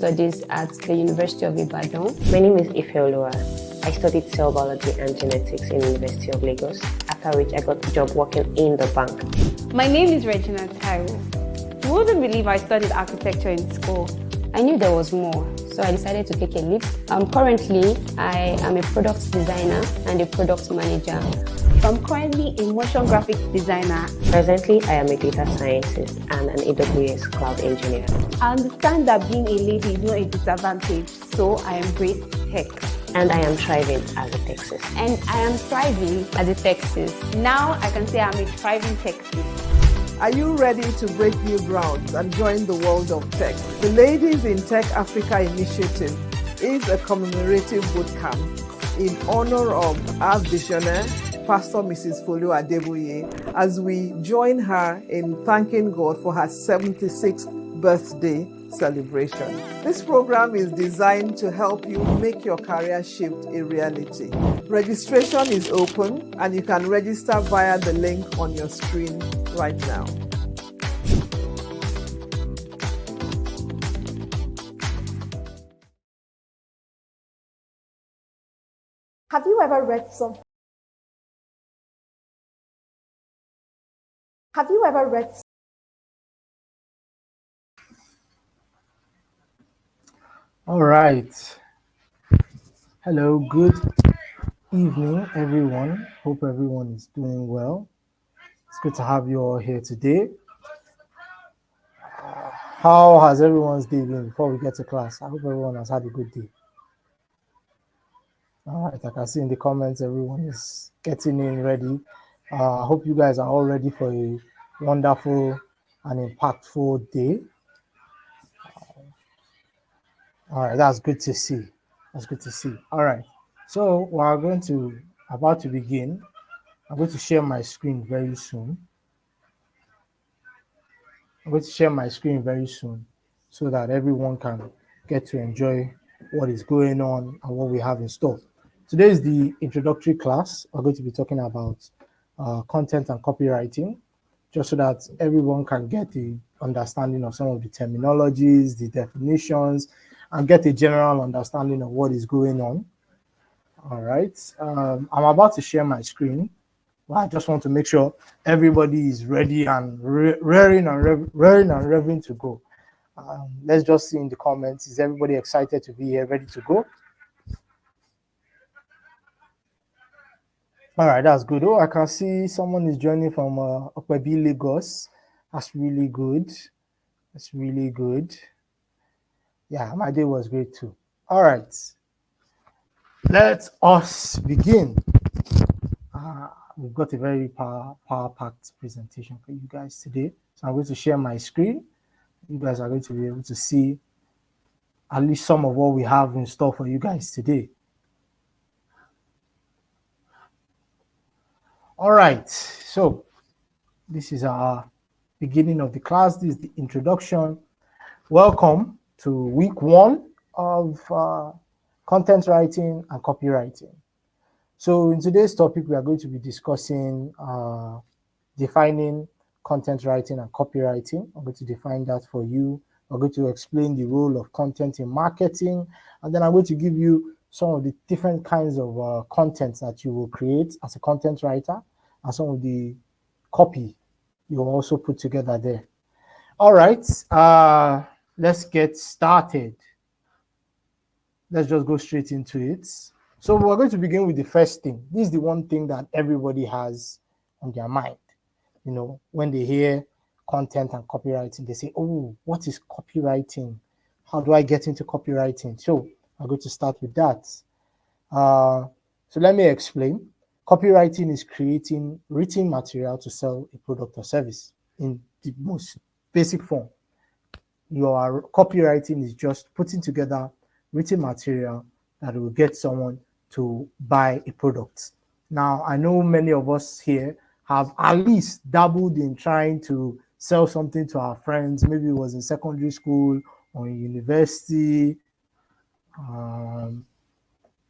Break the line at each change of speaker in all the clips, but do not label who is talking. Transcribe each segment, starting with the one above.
Studies at the University of Ibadan.
My name is Ifeoluwa. I studied cell biology and genetics in the University of Lagos, after which I got a job working in the bank.
My name is Regina Taiwo. You wouldn't believe I studied architecture in school.
I knew there was more, so I decided to take a leap. Currently, I am a product designer and a product manager.
I'm currently a motion graphics designer.
Presently, I am a data scientist and an AWS cloud engineer.
I understand that being a lady is not a disadvantage, so I embrace tech.
And I am thriving as a Texas.
And I am thriving
as a Texas.
Now I can say I'm a thriving Texas.
Are you ready to break new grounds and join the world of tech? The Ladies in Tech Africa initiative is a commemorative bootcamp in honor of our visionary, Pastor Mrs. Folu Adeboye, as we join her in thanking God for her 76th birthday celebration. This program is designed to help you make your career shift a reality. Registration is open and you can register via the link on your screen right now.
Have you ever read some? Have you ever read?
All right. Hello, good evening, everyone. Hope everyone is doing well. It's good to have you all here today. How has everyone's day been before we get to class? I hope everyone has had a good day. All right, I can see in the comments everyone is getting in ready. I hope you guys are all ready for a wonderful and impactful day. All right, that's good to see. That's good to see. All right, so we're about to begin. I'm going to share my screen very soon. I'm going to share my screen very soon so that everyone can get to enjoy what is going on and what we have in store. Today is the introductory class. We're going to be talking about content and copywriting, just so that everyone can get the understanding of some of the terminologies, the definitions, and get a general understanding of what is going on. All right. I'm about to share my screen. Well, I just want to make sure everybody is ready and raring and revving to go. Let's just see in the comments. Is everybody excited to be here, ready to go? All right, that's good. Oh, I can see someone is joining from Okwebi, Lagos. That's really good. That's really good. Yeah, my day was great too. All right, let us begin. We've got a very power-packed presentation for you guys today. So I'm going to share my screen. You guys are going to be able to see at least some of what we have in store for you guys today. All right, so this is our beginning of the class. This is the introduction. Welcome to week 1 of content writing and copywriting. So in today's topic, we are going to be discussing defining content writing and copywriting. I'm going to define that for you. I'm going to explain the role of content in marketing, and then I'm going to give you some of the different kinds of content that you will create as a content writer, and some of the copy you will also put together there. All right, let's get started. Let's just go straight into it. So we're going to begin with the first thing. This is the one thing that everybody has on their mind. You know, when they hear content and copywriting, they say, oh, what is copywriting? How do I get into copywriting? So I'm going to start with that. So let me explain. Copywriting is creating written material to sell a product or service in the most basic form. Your copywriting is just putting together written material that will get someone to buy a product. Now, I know many of us here have at least dabbled in trying to sell something to our friends. Maybe it was in secondary school or in university.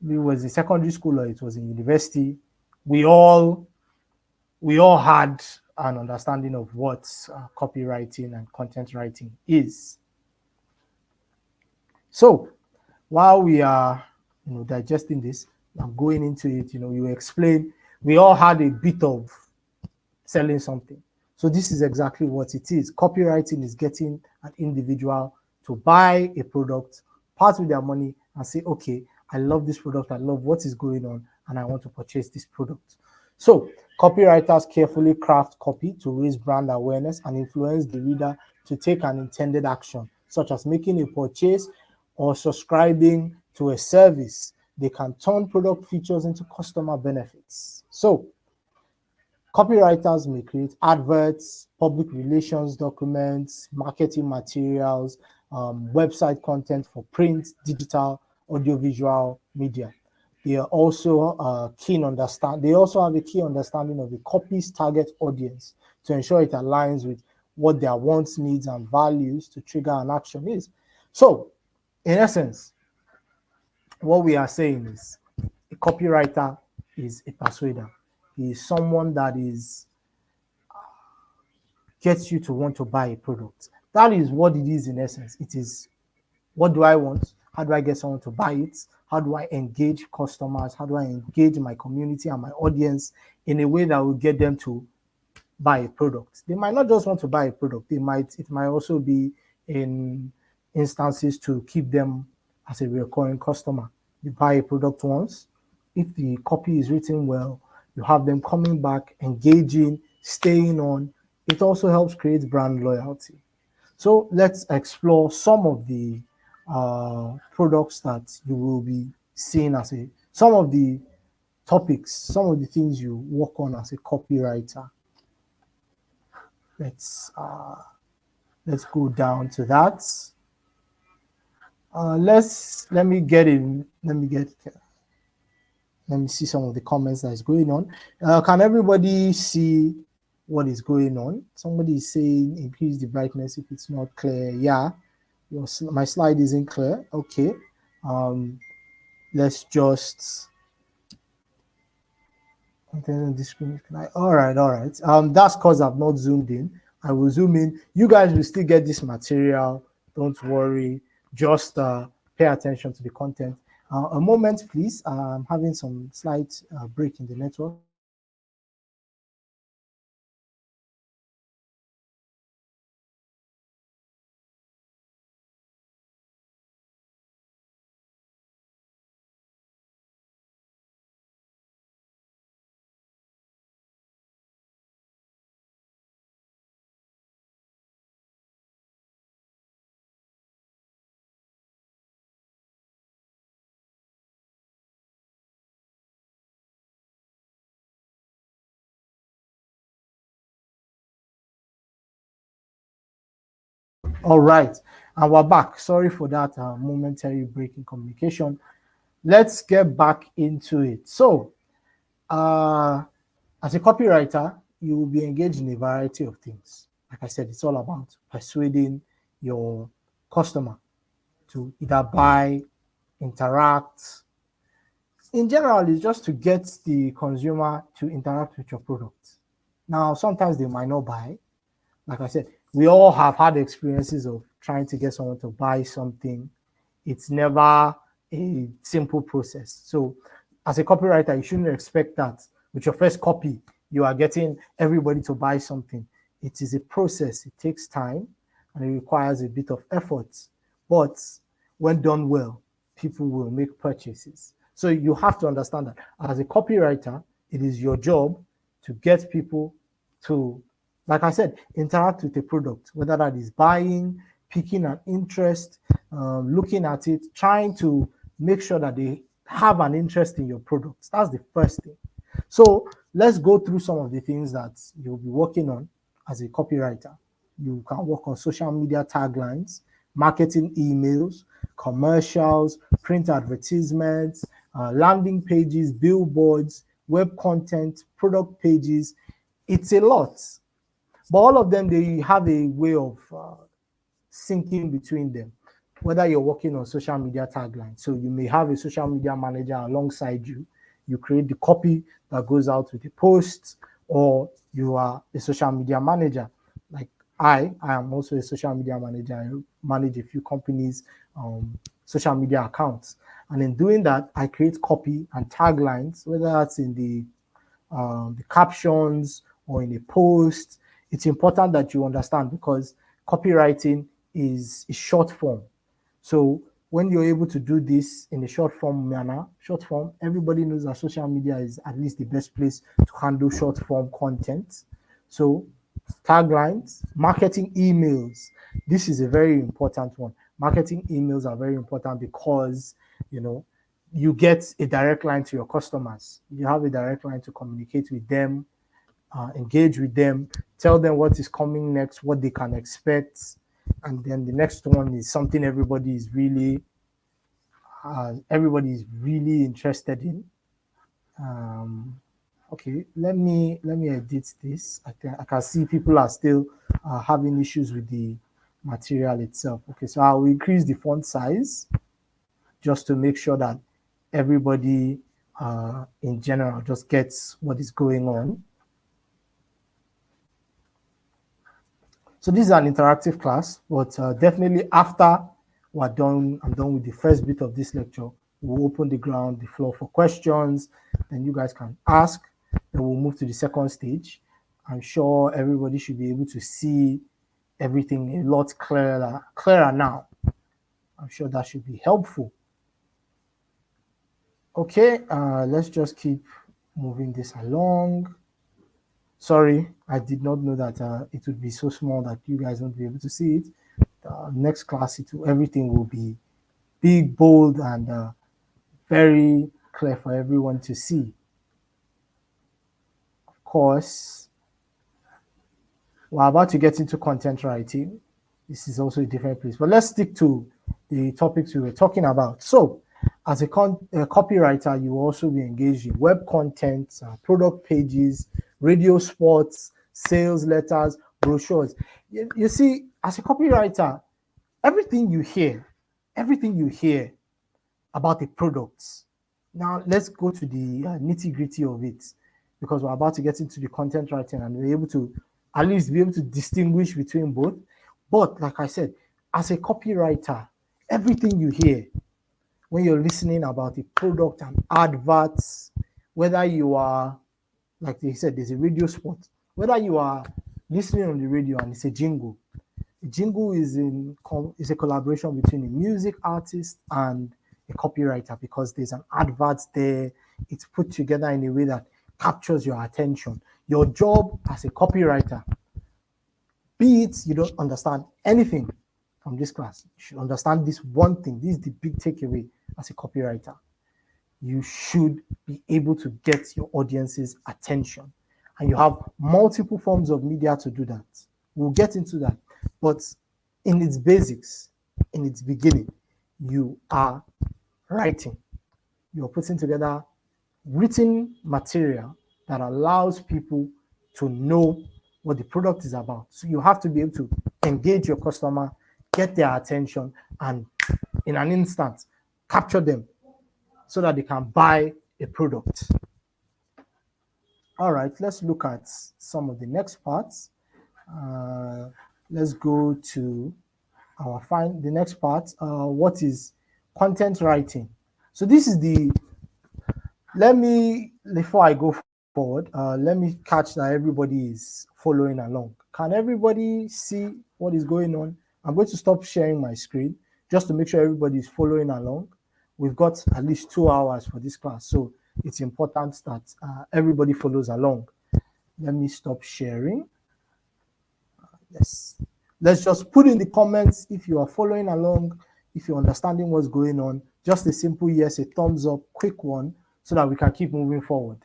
Maybe it was in secondary school or it was in university. We all had an understanding of what copywriting and content writing is. So while we are, digesting this and going into it, you explain, we all had a bit of selling something. So this is exactly what it is. Copywriting is getting an individual to buy a product, part with their money, and say, okay, I love this product, I love what is going on, and I want to purchase this product. So copywriters carefully craft copy to raise brand awareness and influence the reader to take an intended action, such as making a purchase or subscribing to a service. They can turn product features into customer benefits. So copywriters may create adverts, public relations documents, marketing materials, website content for print, digital, audiovisual media. They are also They also have a key understanding of the copy's target audience to ensure it aligns with what their wants, needs, and values to trigger an action is. So, in essence, what we are saying is a copywriter is a persuader. He is someone that gets you to want to buy a product. That is what it is in essence. It is, what do I want? How do I get someone to buy it? How do I engage customers? How do I engage my community and my audience in a way that will get them to buy a product? They might not just want to buy a product. It might also be in instances to keep them as a recurring customer. You buy a product once. If the copy is written well, you have them coming back, engaging, staying on. It also helps create brand loyalty. So let's explore some of the products that you will be seeing some of the topics, some of the things you work on as a copywriter. Let's go down to that. Let me see some of the comments that is going on. Can everybody see what is going on? Somebody is saying increase the brightness if it's not clear. Yeah, my slide isn't clear. Okay. Let's just all right. That's because I've not zoomed in. I will zoom in. You guys will still get this material. Don't worry. Just pay attention to the content. A moment, please. I'm having some slight break in the network. All right, and we're back. Sorry for that momentary break in communication. Let's get back into it. So, as a copywriter, you will be engaged in a variety of things. Like I said, it's all about persuading your customer to either buy, interact. In general, it's just to get the consumer to interact with your product. Now, sometimes they might not buy. Like I said, we all have had experiences of trying to get someone to buy something. It's never a simple process. So as a copywriter, you shouldn't expect that with your first copy, you are getting everybody to buy something. It is a process. It takes time and it requires a bit of effort. But when done well, people will make purchases. So you have to understand that as a copywriter, it is your job to get people to, like I said, interact with the product, whether that is buying, picking an interest, looking at it, trying to make sure that they have an interest in your products. That's the first thing. So let's go through some of the things that you'll be working on as a copywriter. You can work on social media taglines, marketing emails, commercials, print advertisements, landing pages, billboards, web content, product pages. It's a lot. But all of them, they have a way of syncing between them. Whether you're working on social media taglines, so you may have a social media manager alongside you. You create the copy that goes out with the posts, or you are a social media manager. Like I am also a social media manager. I manage a few companies social media accounts. And in doing that, I create copy and taglines, whether that's in the captions or in a post. It's important that you understand, because copywriting is short form. So when you're able to do this in a short form manner, everybody knows that social media is at least the best place to handle short form content. So taglines, marketing emails. This is a very important one. Marketing emails are very important because, you get a direct line to your customers. You have a direct line to communicate with them, engage with them, tell them what is coming next, what they can expect. And then the next one is something everybody is really interested in. Okay, let me edit this. I can see people are still having issues with the material itself. Okay, so I'll increase the font size just to make sure that everybody in general just gets what is going on. So this is an interactive class, but definitely after I'm done with the first bit of this lecture, we'll open the floor for questions, and you guys can ask. Then we'll move to the second stage. I'm sure everybody should be able to see everything a lot clearer now. I'm sure that should be helpful. Okay, let's just keep moving this along. Sorry, I did not know that it would be so small that you guys won't be able to see it. Next class, everything will be big, bold, and very clear for everyone to see. Of course, we're about to get into content writing. This is also a different place, but let's stick to the topics we were talking about. So, as a copywriter, you will also be engaged in web content, product pages, radio spots, sales letters, brochures. You see, as a copywriter, everything you hear about the products. Now, let's go to the nitty-gritty of it, because we're about to get into the content writing and we're able to at least be able to distinguish between both. But like I said, as a copywriter, everything you hear when you're listening about a product and adverts, whether you are, like they said, there's a radio spot, whether you are listening on the radio and it's a jingle is a collaboration between a music artist and a copywriter, because there's an advert there. It's put together in a way that captures your attention. Your job as a copywriter, be it you don't understand anything from this class, you should understand this one thing. This is the big takeaway as a copywriter. You should be able to get your audience's attention. And you have multiple forms of media to do that. We'll get into that. But in its basics, in its beginning, you are writing. You're putting together written material that allows people to know what the product is about. So you have to be able to engage your customer, get their attention, and in an instant, capture them so that they can buy a product. All right, let's look at some of the next parts. Let's go to the next part. What is content writing? So this is before I go forward, let me catch that everybody is following along. Can everybody see what is going on? I'm going to stop sharing my screen just to make sure everybody is following along. We've got at least 2 hours for this class, so it's important that everybody follows along. Let me stop sharing. Yes. Let's just put in the comments if you are following along, if you're understanding what's going on. Just a simple yes, a thumbs up, quick one, so that we can keep moving forward.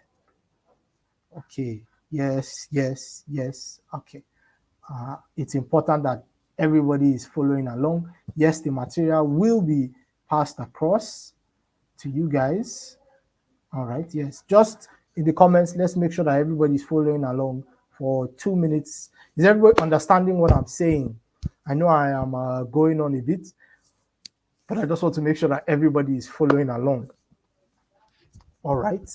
Okay. Yes, yes, yes. Okay. It's important that everybody is following along. Yes, the material will be passed across to you guys. All right. Yes. Just in the comments, let's make sure that everybody is following along for 2 minutes. Is everybody understanding what I'm saying? I know I am going on a bit, but I just want to make sure that everybody is following along. All right.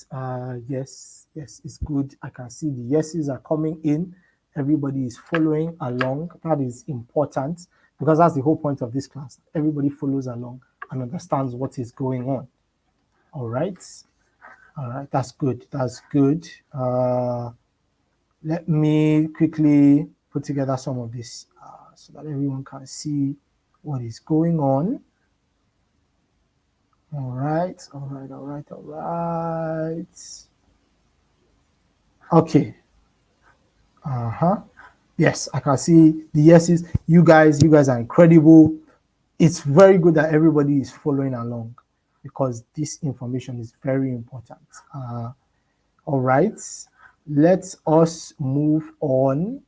Yes, it's good. I can see the yeses are coming in. Everybody is following along. That is important, because that's the whole point of this class. Everybody follows along and understands what is going on. All right. All right. That's good. That's good. Let me quickly put together some of this so that everyone can see what is going on. All right. All right. All right. All right. Okay. Yes, I can see the yeses. You guys are incredible. It's very good that everybody is following along because this information is very important. All right, let us move on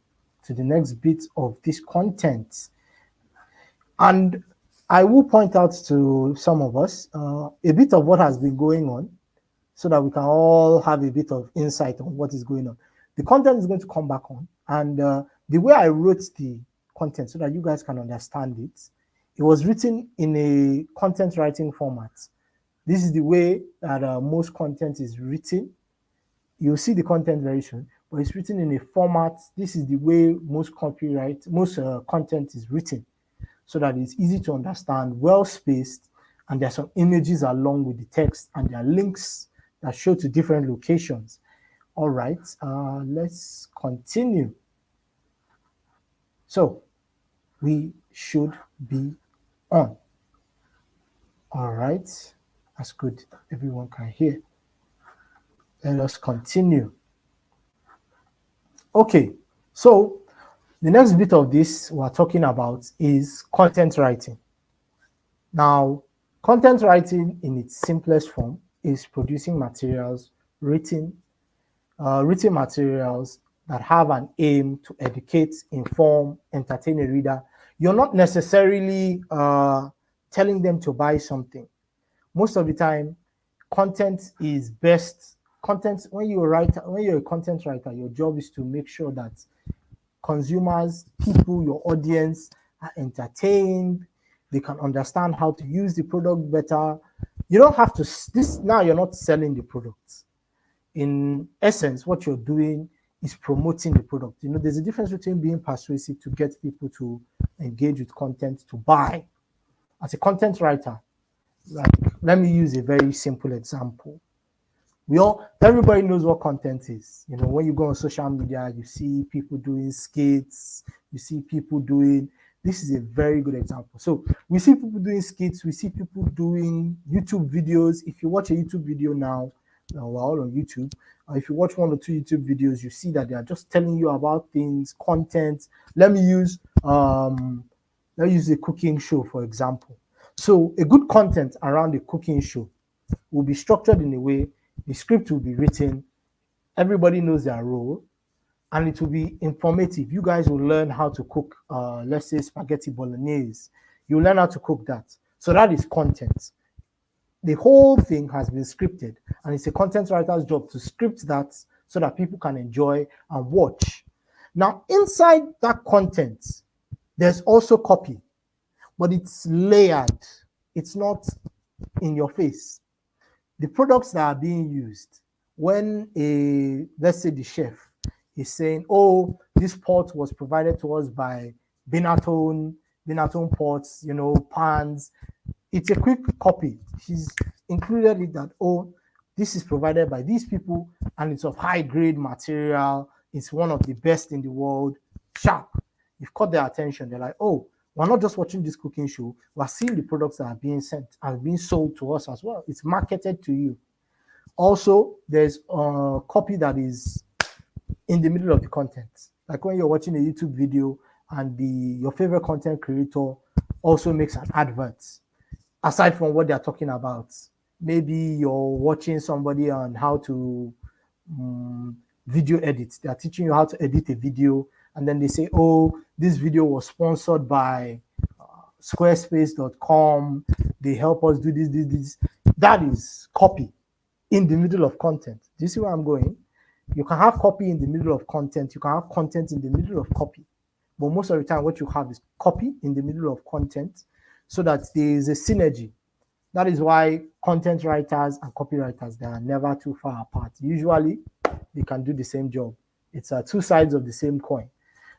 to the next bit of this content. And I will point out to some of us a bit of what has been going on so that we can all have a bit of insight on what is going on. The content is going to come back on. And the way I wrote the content so that you guys can understand it, it was written in a content writing format. This is the way that most content is written. You'll see the content very soon, but it's written in a format. This is the way most content is written so that it's easy to understand, well spaced, and there's some images along with the text, and there are links that show to different locations. All right, let's continue. So we should be on. All right, that's good. Everyone can hear. Let us continue. Okay, so the next bit of this we're talking about is content writing. Now, content writing in its simplest form is producing materials, written materials that have an aim to educate, inform, entertain a reader. You're not necessarily telling them to buy something. Most of the time, content is best. Content, when you're a content writer, your job is to make sure that consumers, people, your audience are entertained. They can understand how to use the product better. You don't have to, now you're not selling the product. In essence, what you're doing is promoting the product. You know, there's a difference between being persuasive to get people to engage with content to buy. As a content writer, like, let me use a very simple example. Everybody knows what content is. You know, when you go on social media, you see people doing skits, you see people doing, this is a very good example. So we see people doing skits, we see people doing YouTube videos. If you watch a YouTube video now we're all on YouTube. If you watch 1 or 2 YouTube videos, you see that they are just telling you about things, content. Let me use a cooking show, for example. So a good content around a cooking show will be structured in a way, the script will be written, everybody knows their role, and it will be informative. You guys will learn how to cook, let's say spaghetti bolognese. You learn how to cook that. So that is content. The whole thing has been scripted, and it's a content writer's job to script that so that people can enjoy and watch. Now, inside that content, there's also copy, but it's layered. It's not in your face. The products that are being used, when let's say the chef is saying, oh, this pot was provided to us by Benetton pots, you know, pans. It's a quick copy. He's included it that, oh, this is provided by these people and it's of high grade material. It's one of the best in the world. Sharp. You've caught their attention. They're like, oh, we're not just watching this cooking show. We're seeing the products that are being sent and being sold to us as well. It's marketed to you. Also, there's a copy that is in the middle of the content. Like when you're watching a YouTube video and your favorite content creator also makes an advert. Aside from what they're talking about, maybe you're watching somebody on how to video edit. They're teaching you how to edit a video, and then they say, oh, this video was sponsored by squarespace.com. They help us do this. That is copy in the middle of content. Do you see where I'm going? You can have copy in the middle of content. You can have content in the middle of copy. But most of the time, what you have is copy in the middle of content, so that there is a synergy. That is why content writers and copywriters, they are never too far apart. Usually, they can do the same job. It's two sides of the same coin.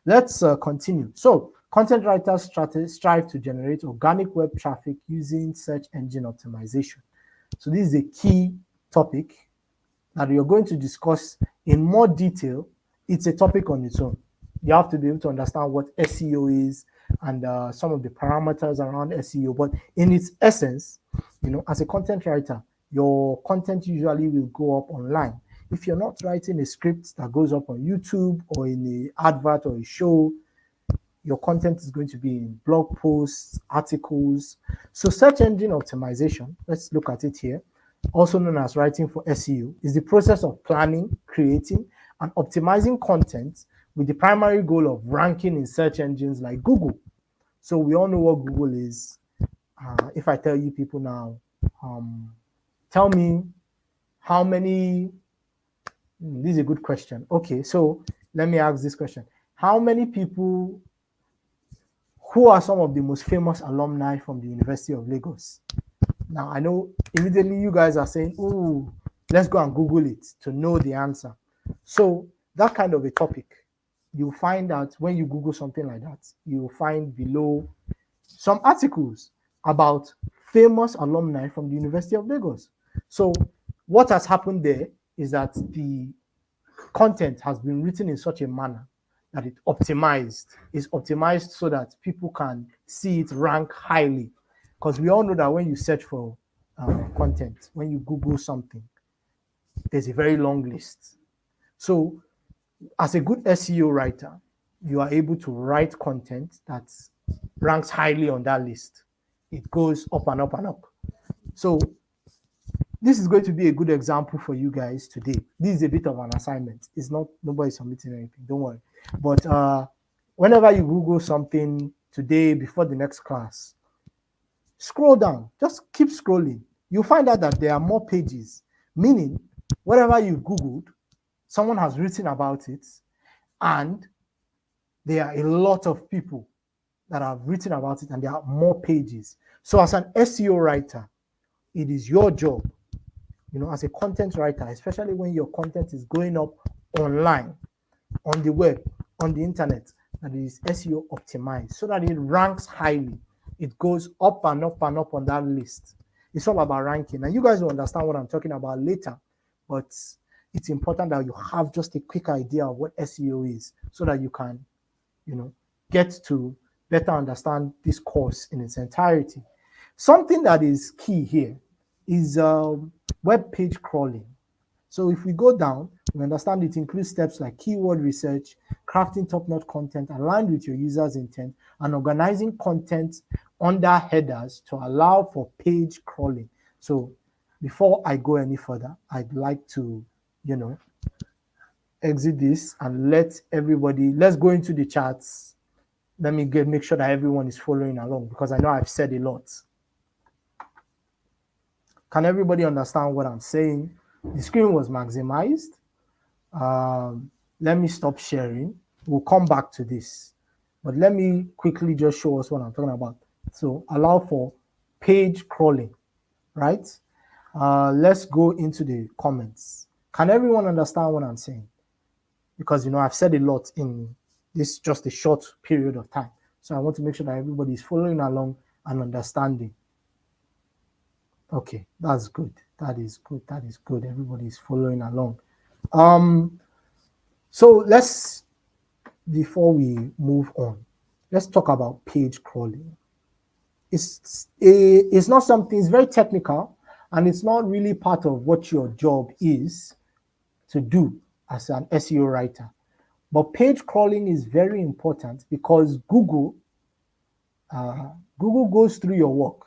Let's continue. So, Content writers strive to generate organic web traffic using search engine optimization. So this is a key topic that you're going to discuss in more detail. It's a topic on its own. You have to be able to understand what SEO is and some of the parameters around SEO. But in its essence, as a content writer, your content usually will go up online. If you're not writing a script that goes up on YouTube or in an advert or a show, your content is going to be in blog posts, articles. So search engine optimization, let's look at it here, also known as writing for SEO, is the process of planning, creating, and optimizing content with the primary goal of ranking in search engines like Google. So we all know what Google is. If I tell you people now, tell me how many, this is a good question. Okay, so let me ask this question. How many people, who are some of the most famous alumni from the University of Lagos? Now, I know immediately you guys are saying, oh, let's go and Google it to know the answer. So that kind of a topic, you'll find out when you Google something like that, you'll find below some articles about famous alumni from the University of Lagos. So what has happened there is that the content has been written in such a manner that it's optimized so that people can see it rank highly. Because we all know that when you search for content, when you Google something, there's a very long list. So as a good SEO writer, you are able to write content that ranks highly on that list. It goes up and up and up. So this is going to be a good example for you guys today. This is a bit of an assignment. It's not, nobody's submitting anything, don't worry. But whenever you Google something today before the next class, scroll down, just keep scrolling. You'll find out that there are more pages, meaning whatever you've Googled, someone has written about it, and there are a lot of people that have written about it, and there are more pages. So as an SEO writer, it is your job, as a content writer, especially when your content is going up online, on the web, on the internet, that it is SEO optimized so that it ranks highly. It goes up and up and up on that list. It's all about ranking. And you guys will understand what I'm talking about later, but it's important that you have just a quick idea of what SEO is so that you can, get to better understand this course in its entirety. Something that is key here is web page crawling. So if we go down, we understand it includes steps like keyword research, crafting top-notch content aligned with your user's intent, and organizing content under headers to allow for page crawling. So before I go any further, I'd like to, exit this and let everybody, let's go into the charts. Let me make sure that everyone is following along because I know I've said a lot. Can everybody understand what I'm saying? The screen was maximized. Let me stop sharing. We'll come back to this. But let me quickly just show us what I'm talking about. So allow for page crawling, right? Let's go into the comments. Can everyone understand what I'm saying? Because, I've said a lot in this just a short period of time. So I want to make sure that everybody is following along and understanding. Okay, that's good. That is good. That is good. Everybody is following along. So before we move on, let's talk about page crawling. It's not something, it's very technical, and it's not really part of what your job is to do as an SEO writer. But page crawling is very important because Google goes through your work.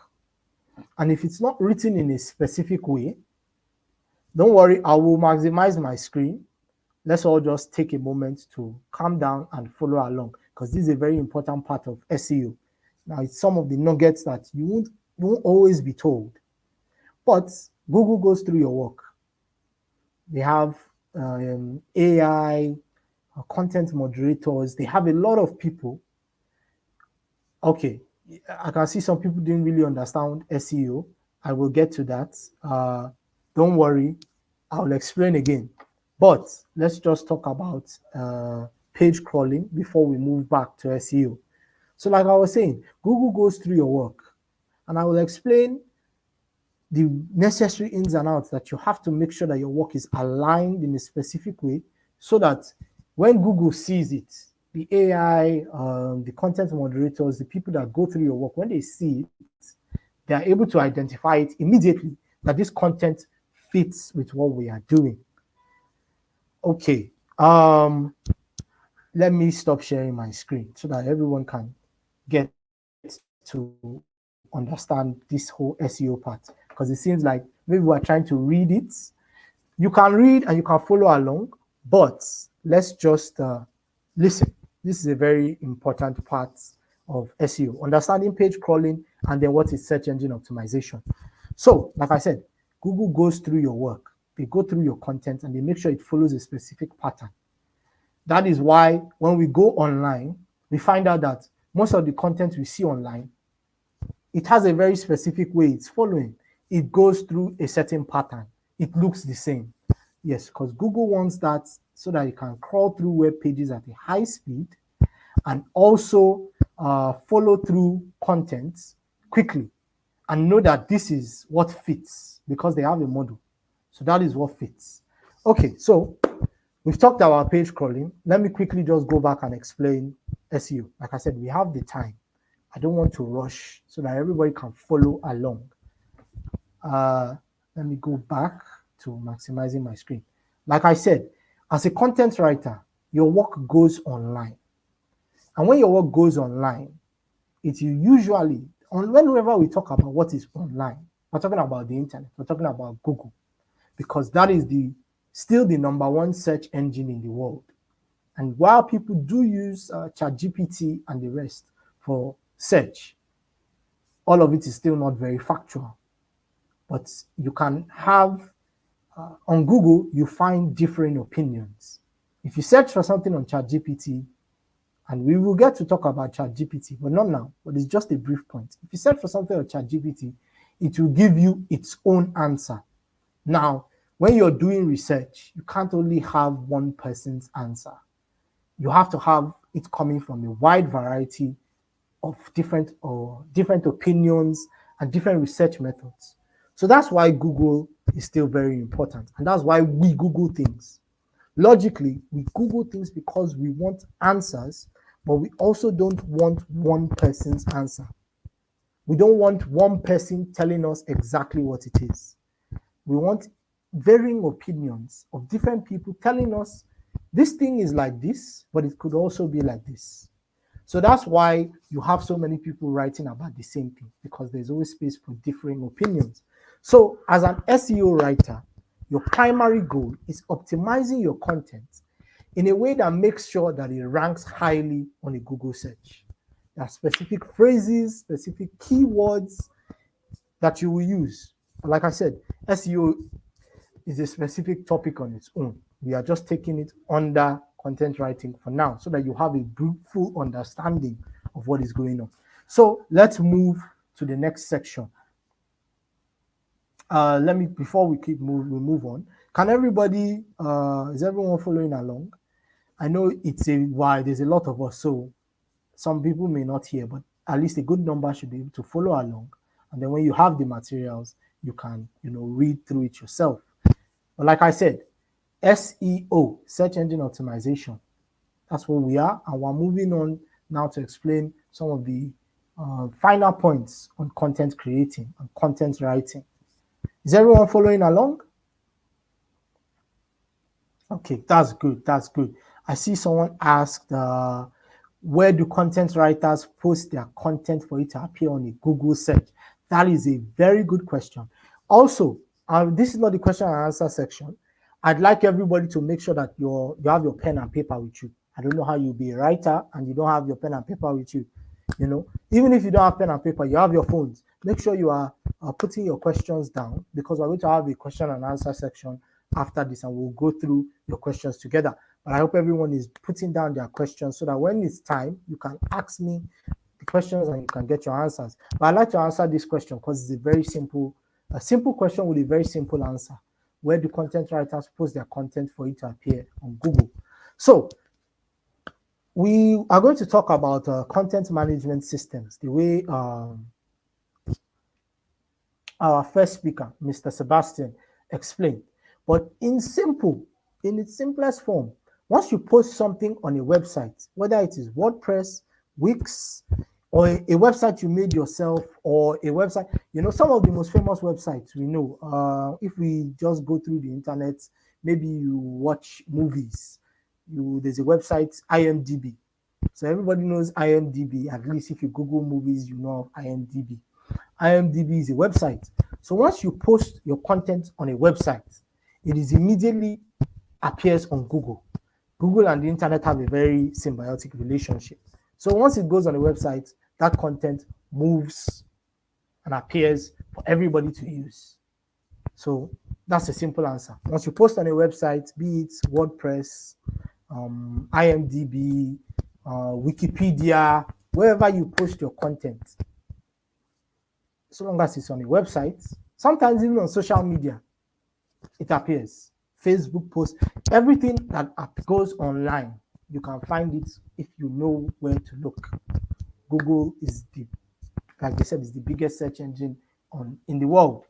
And if it's not written in a specific way, don't worry, I will maximize my screen. Let's all just take a moment to calm down and follow along because this is a very important part of SEO. Now, it's some of the nuggets that you won't always be told. But Google goes through your work. They have AI, content moderators. They have a lot of people. Okay, I can see some people didn't really understand SEO. I will get to that. Don't worry, I'll explain again. But let's just talk about page crawling before we move back to SEO. So like I was saying, Google goes through your work, and I will explain the necessary ins and outs that you have to make sure that your work is aligned in a specific way, so that when Google sees it, the AI, the content moderators, the people that go through your work, when they see it, they are able to identify it immediately that this content fits with what we are doing. Okay, let me stop sharing my screen so that everyone can get to understand this whole SEO part, because it seems like maybe we're trying to read it. You can read and you can follow along, but let's just listen. This is a very important part of SEO, understanding page crawling, and then what is search engine optimization. So, like I said, Google goes through your work, they go through your content, and they make sure it follows a specific pattern. That is why when we go online, we find out that most of the content we see online, it has a very specific way it's following. It goes through a certain pattern. It looks the same. Yes, because Google wants that so that you can crawl through web pages at a high speed and also follow through content quickly and know that this is what fits, because they have a model. So that is what fits. Okay, so we've talked about page crawling. Let me quickly just go back and explain SEO. Like I said, we have the time. I don't want to rush so that everybody can follow along. Let me go back to maximizing my screen. Like I said, as a content writer, your work goes online. And when your work goes online, it usually, whenever we talk about what is online, we're talking about the internet, we're talking about Google, because that is still the #1 search engine in the world. And while people do use ChatGPT and the rest for search, all of it is still not very factual. But you can have, on Google, you find differing opinions. If you search for something on ChatGPT, and we will get to talk about ChatGPT, but not now, but it's just a brief point. If you search for something on ChatGPT, it will give you its own answer. Now, when you're doing research, you can't only have one person's answer. You have to have it coming from a wide variety of different opinions and different research methods. So that's why Google is still very important. And that's why we Google things. Logically, we Google things because we want answers, but we also don't want one person's answer. We don't want one person telling us exactly what it is. We want varying opinions of different people telling us this thing is like this, but it could also be like this. So that's why you have so many people writing about the same thing, because there's always space for differing opinions. So as an SEO writer, your primary goal is optimizing your content in a way that makes sure that it ranks highly on a Google search. There are specific phrases, specific keywords that you will use. But like I said, SEO is a specific topic on its own. We are just taking it under content writing for now, so that you have a full understanding of what is going on. So let's move to the next section. Before we move on, can everybody, is everyone following along? I know it's there's a lot of us, so some people may not hear, but at least a good number should be able to follow along. And then when you have the materials, you can, read through it yourself. But like I said, SEO, search engine optimization, that's where we are. And we're moving on now to explain some of the final points on content creating and content writing. Is everyone following along? Okay, that's good. That's good. I see someone asked, where do content writers post their content for it to appear on a Google search? That is a very good question. Also, this is not the question and answer section. I'd like everybody to make sure that you have your pen and paper with you. I don't know how you'll be a writer and you don't have your pen and paper with you. Even if you don't have pen and paper, you have your phones. Make sure you are putting your questions down, because we're going to have a question and answer section after this, and we'll go through your questions together. But I hope everyone is putting down their questions so that when it's time, you can ask me the questions and you can get your answers. But I'd like to answer this question because it's a simple question with a very simple answer. Where do content writers post their content for it to appear on Google? So we are going to talk about content management systems, the way our first speaker, Mr. Sebastian, explained. But in its simplest form, once you post something on a website, whether it is WordPress, Wix, or a website you made yourself, or a website, some of the most famous websites we know, if we just go through the internet, maybe you watch movies, there's a website, IMDb. So everybody knows IMDb, at least if you Google movies, you know of IMDb. IMDb is a website. So once you post your content on a website, it is immediately appears on Google. Google and the internet have a very symbiotic relationship. So once it goes on a website, that content moves and appears for everybody to use. So that's a simple answer. Once you post on a website, be it WordPress, IMDb, Wikipedia, wherever you post your content, so long as it's on a website, sometimes even on social media, it appears. Facebook posts, everything that goes online, you can find it if you know where to look. Google is like they said, is the biggest search engine in the world.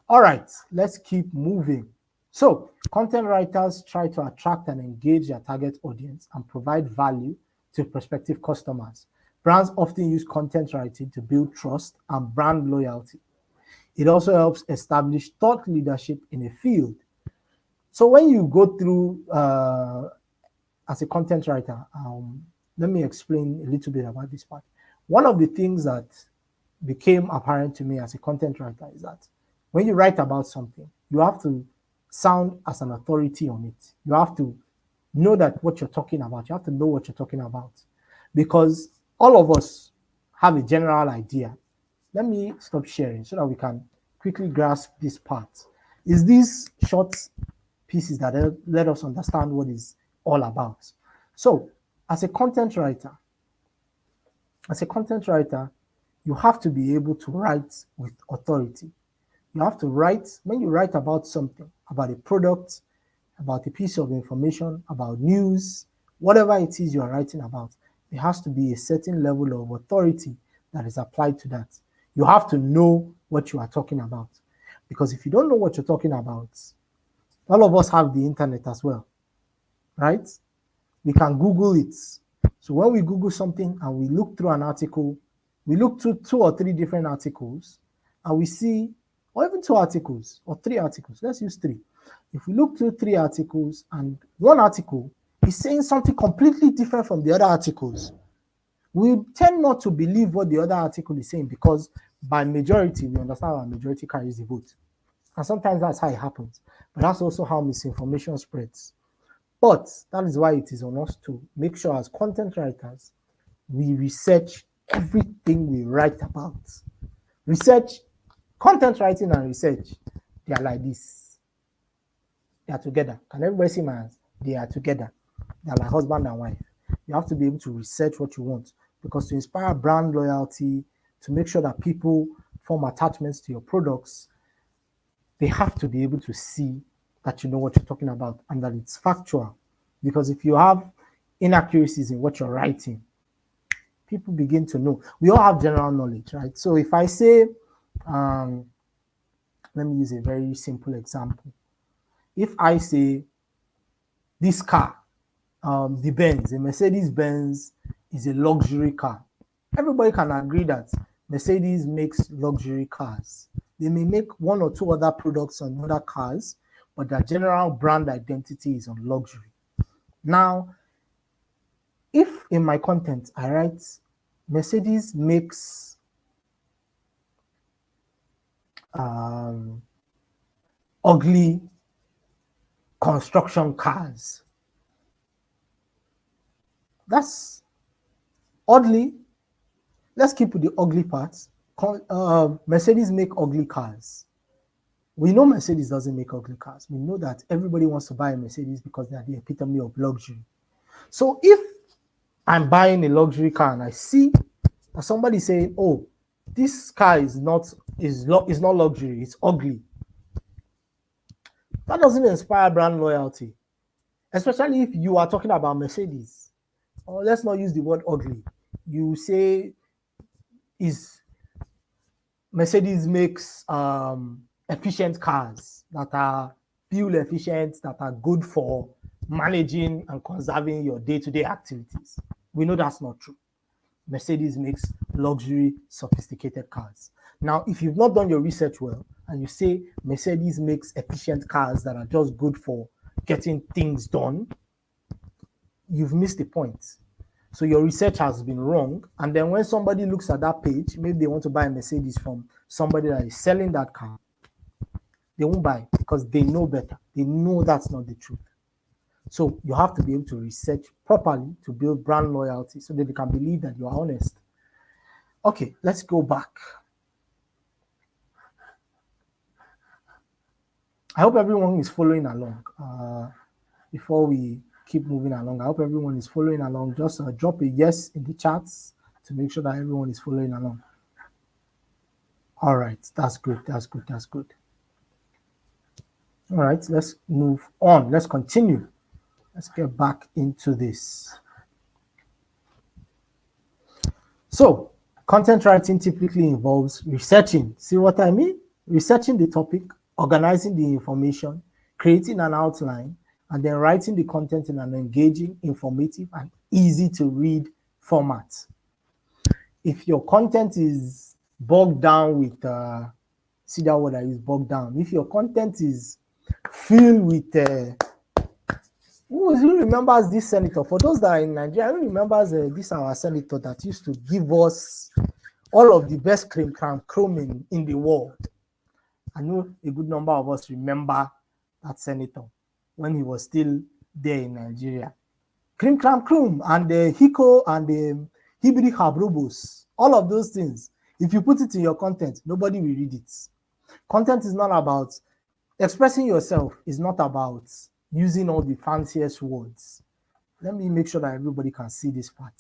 All right, let's keep moving. So content writers try to attract and engage their target audience and provide value to prospective customers. Brands often use content writing to build trust and brand loyalty. It also helps establish thought leadership in a field. So when you go through as a content writer, let me explain a little bit about this part. One of the things that became apparent to me as a content writer is that when you write about something, you have to sound as an authority on it. You have to know that what you're talking about. You have to know what you're talking about, because all of us have a general idea. Let me stop sharing so that we can quickly grasp this part. Is these short pieces that let us understand what it's all about. So as a content writer, you have to be able to write with authority. You have to write, when you write about something, about a product, about a piece of information, about news, whatever it is you are writing about, there has to be a certain level of authority that is applied to that. You have to know what you are talking about. Because if you don't know what you're talking about, all of us have the internet as well, right? We can Google it. So when we Google something and we look through an article, we look through 2 or 3 different articles, and we see, or even 2 articles or 3 articles, let's use 3. If we look through 3 articles and one article is saying something completely different from the other articles, we tend not to believe what the other article is saying, because by majority, we understand our majority carries the vote. And sometimes that's how it happens. But that's also how misinformation spreads. But that is why it is on us to make sure as content writers, we research everything we write about. Research, content writing and research, they are like this. They are together. Can everybody see my hands? They are together. They are like husband and wife. You have to be able to research what you want, because to inspire brand loyalty, to make sure that people form attachments to your products, they have to be able to see that you know what you're talking about and that it's factual. Because if you have inaccuracies in what you're writing, people begin to know. We all have general knowledge, right? So if I say, let me use a very simple example. If I say this car, the Benz, a Mercedes-Benz is a luxury car, everybody can agree that Mercedes makes luxury cars. They may make 1 or 2 other products on other cars, but their general brand identity is on luxury. Now, if in my content I write Mercedes makes ugly construction cars, that's oddly, let's keep with the ugly parts. Mercedes make ugly cars. We know Mercedes doesn't make ugly cars. We know that everybody wants to buy a Mercedes because they are the epitome of luxury. So if I'm buying a luxury car and I see that somebody saying, "Oh, this car is not luxury, it's ugly," that doesn't inspire brand loyalty, especially if you are talking about Mercedes or let's not use the word ugly. You say is Mercedes makes efficient cars that are fuel efficient, that are good for managing and conserving your day-to-day activities. We know that's not true. Mercedes makes luxury, sophisticated cars. Now, if you've not done your research well and you say Mercedes makes efficient cars that are just good for getting things done, you've missed the point. So your research has been wrong. And then when somebody looks at that page, maybe they want to buy a Mercedes from somebody that is selling that car, they won't buy because they know better. They know that's not the truth. So you have to be able to research properly to build brand loyalty so that they can believe that you are honest. Okay, let's go back. I hope everyone is following along. Before we keep moving along, I hope everyone is following along. Just drop a yes in the chats to make sure that everyone is following along. All right, that's good. That's good. That's good. All right, let's move on. Let's continue. Let's get back into this. So, content writing typically involves researching. See what I mean? Researching the topic, organizing the information, creating an outline, and then writing the content in an engaging, informative, and easy to read format. If your content is bogged down with, see that word I use, bogged down. If your content is filled with, who remembers this senator? For those that are in Nigeria, who remembers this our senator that used to give us all of the best cream chrome in the world? I know a good number of us remember that senator when he was still there in Nigeria. Cream chrome and the Hiko and the Hibri Habrobos, all of those things. If you put it in your content, nobody will read it. Content is not about expressing yourself, is not about using all the fanciest words. Let me make sure that everybody can see this part.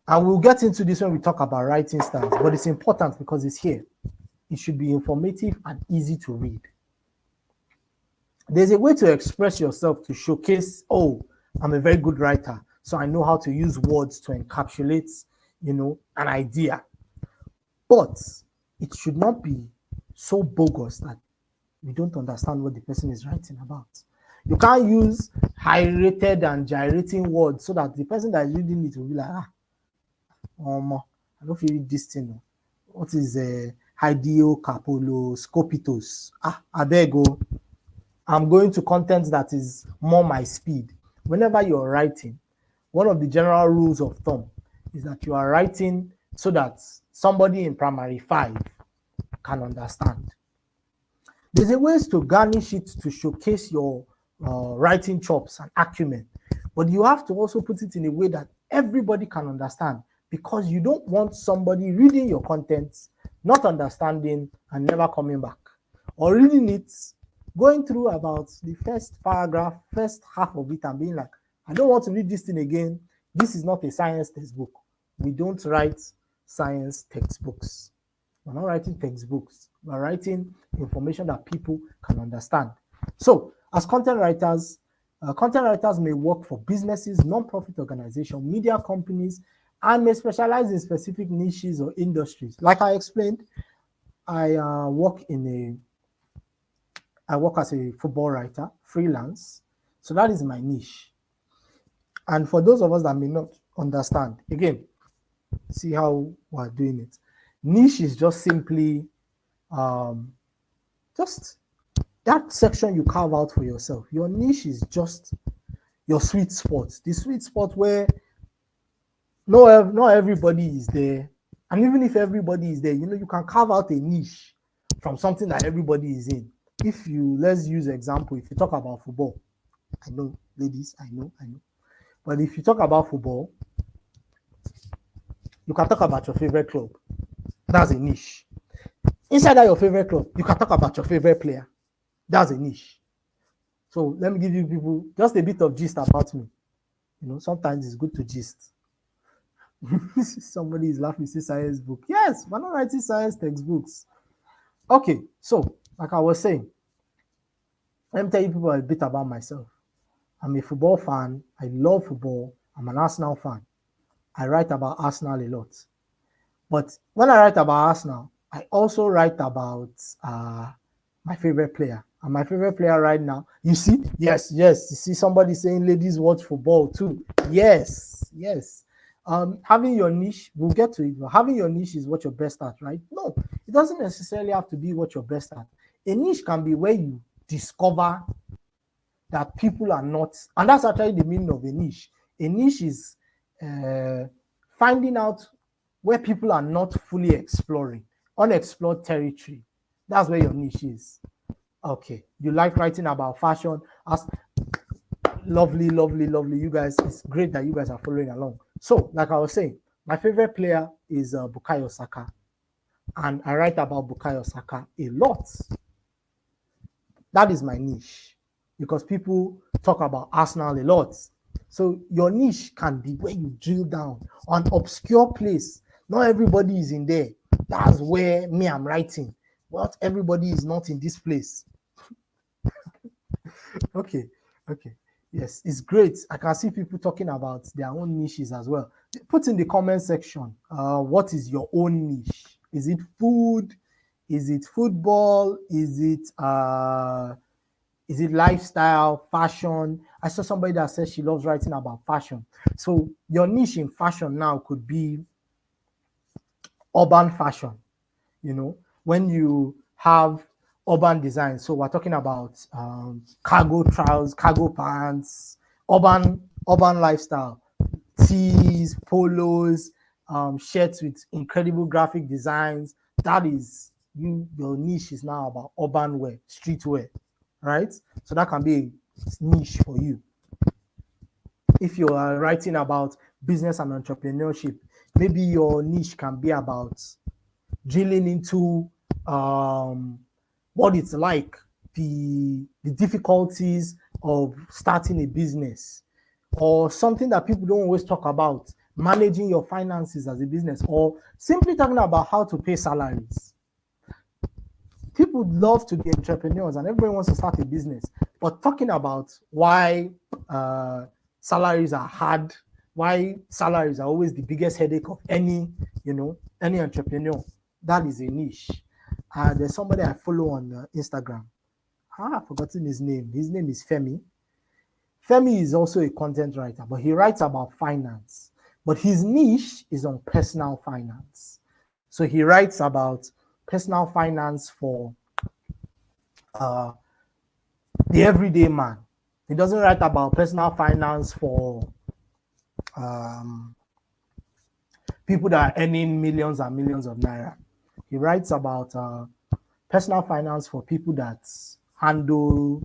And we'll get into this when we talk about writing styles, but it's important because it's here. It should be informative and easy to read. There's a way to express yourself to showcase, oh, I'm a very good writer, so I know how to use words to encapsulate, an idea. But it should not be so bogus that we don't understand what the person is writing about. You can't use high-rated and gyrating words so that the person that is reading it will be like, I don't feel read this thing. What is Hideo Capolo Scopitos? I beg you. I'm going to content that is more my speed. Whenever you're writing, one of the general rules of thumb is that you are writing so that somebody in primary 5 can understand. There's a ways to garnish it to showcase your writing chops and acumen, but you have to also put it in a way that everybody can understand, because you don't want somebody reading your content, not understanding, and never coming back, or reading it, going through about the first paragraph, first half of it, and being like, I don't want to read this thing again. This is not a science textbook. We don't write science textbooks. We're not writing textbooks. We're writing information that people can understand. So, as content writers may work for businesses, non-profit organizations, media companies, and may specialize in specific niches or industries. Like I explained, I work as a football writer, freelance. So that is my niche. And for those of us that may not understand, again, see how we're doing it. Niche is just simply just that section you carve out for yourself. Your niche is just your sweet spot. The sweet spot where not everybody is there. And even if everybody is there, you can carve out a niche from something that everybody is in. Let's use example, if you talk about football, I know, ladies, I know. But if you talk about football, you can talk about your favorite club. That's a niche. Inside that your favorite club, you can talk about your favorite player. That's a niche. So let me give you people just a bit of gist about me. Sometimes it's good to gist. Somebody is laughing, see science book. Yes, we're not writing science textbooks. Okay, so like I was saying, let me tell you people a bit about myself. I'm a football fan. I love football. I'm an Arsenal fan. I write about Arsenal a lot. But when I write about Arsenal, I also write about my favorite player. And my favorite player right now, you see, yes, you see somebody saying ladies watch football too. Yes. Having your niche, we'll get to it, but having your niche is what you're best at, right? No, it doesn't necessarily have to be what you're best at. A niche can be where you discover that people are not, and that's actually the meaning of a niche. A niche is finding out where people are not fully exploring, unexplored territory. That's where your niche is. Okay, you like writing about fashion. Lovely. You guys, it's great that you guys are following along. So, like I was saying, my favorite player is Bukayo Saka. And I write about Bukayo Saka a lot. That is my niche because people talk about Arsenal a lot. So your niche can be where you drill down on obscure place. Not everybody is in there. That's where me I'm writing. But everybody is not in this place. Okay. Yes, it's great. I can see people talking about their own niches as well. Put in the comment section, what is your own niche? Is it food? Is it football? Is it lifestyle, fashion? I saw somebody that says she loves writing about fashion. So your niche in fashion now could be urban fashion. You know, when you have urban design. So we're talking about cargo trousers, cargo pants, urban lifestyle, tees, polos, shirts with incredible graphic designs. That is your niche is now about urban wear, streetwear, right? So that can be a niche for you. If you are writing about business and entrepreneurship, maybe your niche can be about drilling into what it's like, the difficulties of starting a business, or something that people don't always talk about, managing your finances as a business, or simply talking about how to pay salaries. People love to be entrepreneurs and everybody wants to start a business, but talking about why salaries are hard, why salaries are always the biggest headache of any entrepreneur, that is a niche. There's somebody I follow on Instagram. I've forgotten his name. His name is Femi. Femi is also a content writer, but he writes about finance. But his niche is on personal finance. So he writes about personal finance for the everyday man. He doesn't write about personal finance for people that are earning millions and millions of naira. He writes about personal finance for people that handle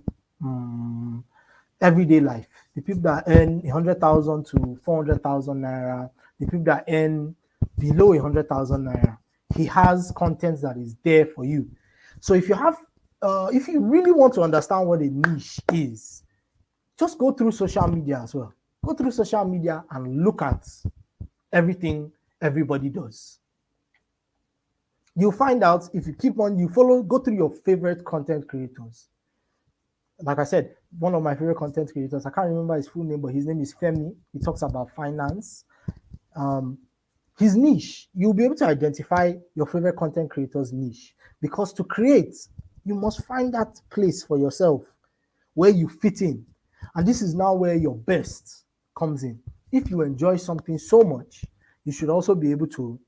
everyday life. The people that earn 100,000 to 400,000 naira, the people that earn below 100,000 naira. He has content that is there for you. So if you really want to understand what a niche is, just go through social media as well. Go through social media and look at everything everybody does. You'll find out if you go through your favorite content creators. Like I said, one of my favorite content creators, I can't remember his full name, but his name is Femi. He talks about finance. His niche, you'll be able to identify your favorite content creator's niche, because to create, you must find that place for yourself where you fit in. And this is now where your best comes in. If you enjoy something so much, you should also be able to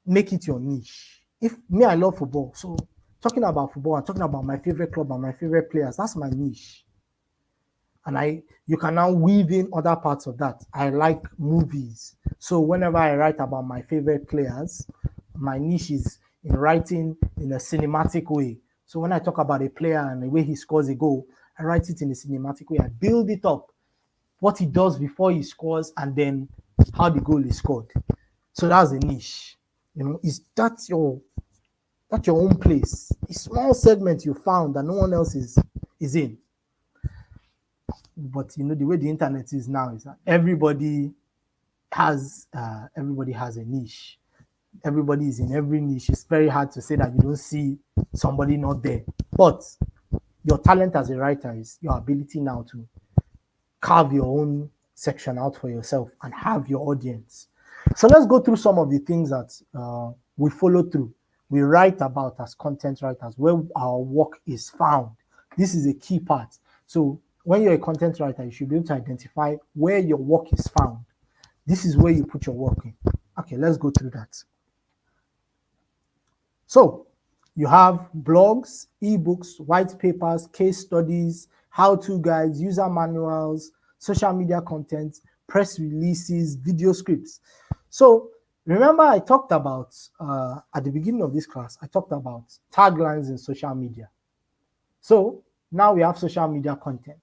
make it your niche. I love football, so talking about football and talking about my favorite club and my favorite players, that's my niche. And you can now weave in other parts of that. I like movies, so whenever I write about my favorite players, my niche is in writing in a cinematic way. So when I talk about a player and the way he scores a goal, I write it in a cinematic way. I build it up, what he does before he scores, and then how the goal is scored. So that's a niche. That's your own place, a small segment you found that no one else is in. But the way the internet is now is that everybody has a niche. Everybody is in every niche. It's very hard to say that you don't see somebody not there. But your talent as a writer is your ability now to carve your own section out for yourself and have your audience. So let's go through some of the things that we follow through. We write about as content writers, where our work is found. This is a key part. So when you're a content writer, you should be able to identify where your work is found. This is where you put your work in. Okay, let's go through that. So you have blogs, ebooks, white papers, case studies, how-to guides, user manuals, social media content, press releases, video scripts. So remember I talked about, at the beginning of this class, I talked about taglines in social media. So now we have social media content.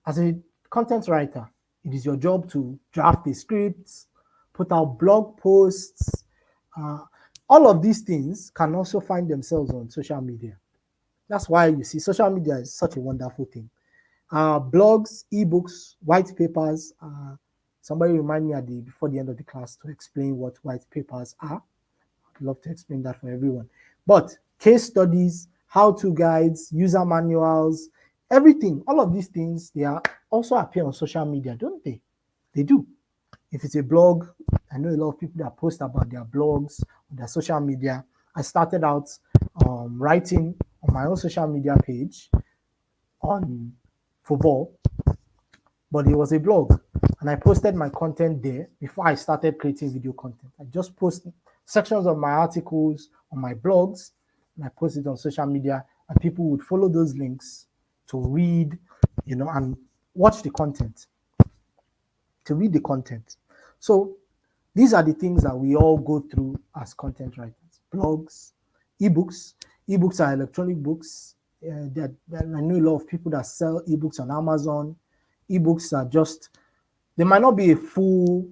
As a content writer, it is your job to draft the scripts, put out blog posts. All of these things can also find themselves on social media. That's why you see social media is such a wonderful thing. Blogs, ebooks, white papers. Somebody remind me before the end of the class to explain what white papers are. I'd love to explain that for everyone. But case studies, how-to guides, user manuals, everything, all of these things, they are also appear on social media, don't they? They do. If it's a blog, I know a lot of people that post about their blogs, their social media. I started out writing on my own social media page on football, but it was a blog, and I posted my content there before I started creating video content. I just post sections of my articles on my blogs, and I post it on social media, and people would follow those links to read, and watch the content, to read the content. So these are the things that we all go through as content writers. Blogs, ebooks. Ebooks are electronic books. I know a lot of people that sell ebooks on Amazon. Ebooks are they might not be a full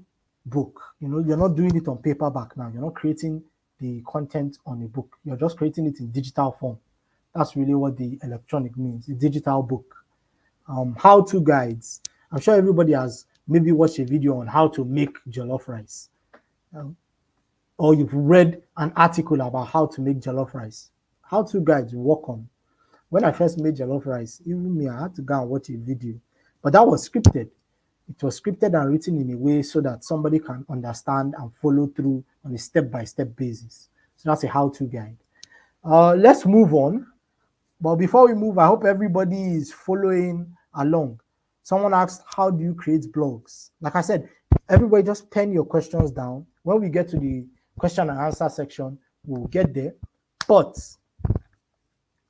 book. You're not doing it on paperback now. You're not creating the content on a book. You're just creating it in digital form. That's really what the electronic means, a digital book. How-to guides. I'm sure everybody has maybe watched a video on how to make jollof rice. Or you've read an article about how to make jollof rice. How-to guides work on. When I first made jollof rice, even me, I had to go and watch a video. But that was scripted. It was scripted and written in a way so that somebody can understand and follow through on a step-by-step basis. So that's a how-to guide. Let's move on. But before we move, I hope everybody is following along. Someone asked, how do you create blogs? Like I said, everybody just pen your questions down. When we get to the question and answer section, we'll get there. But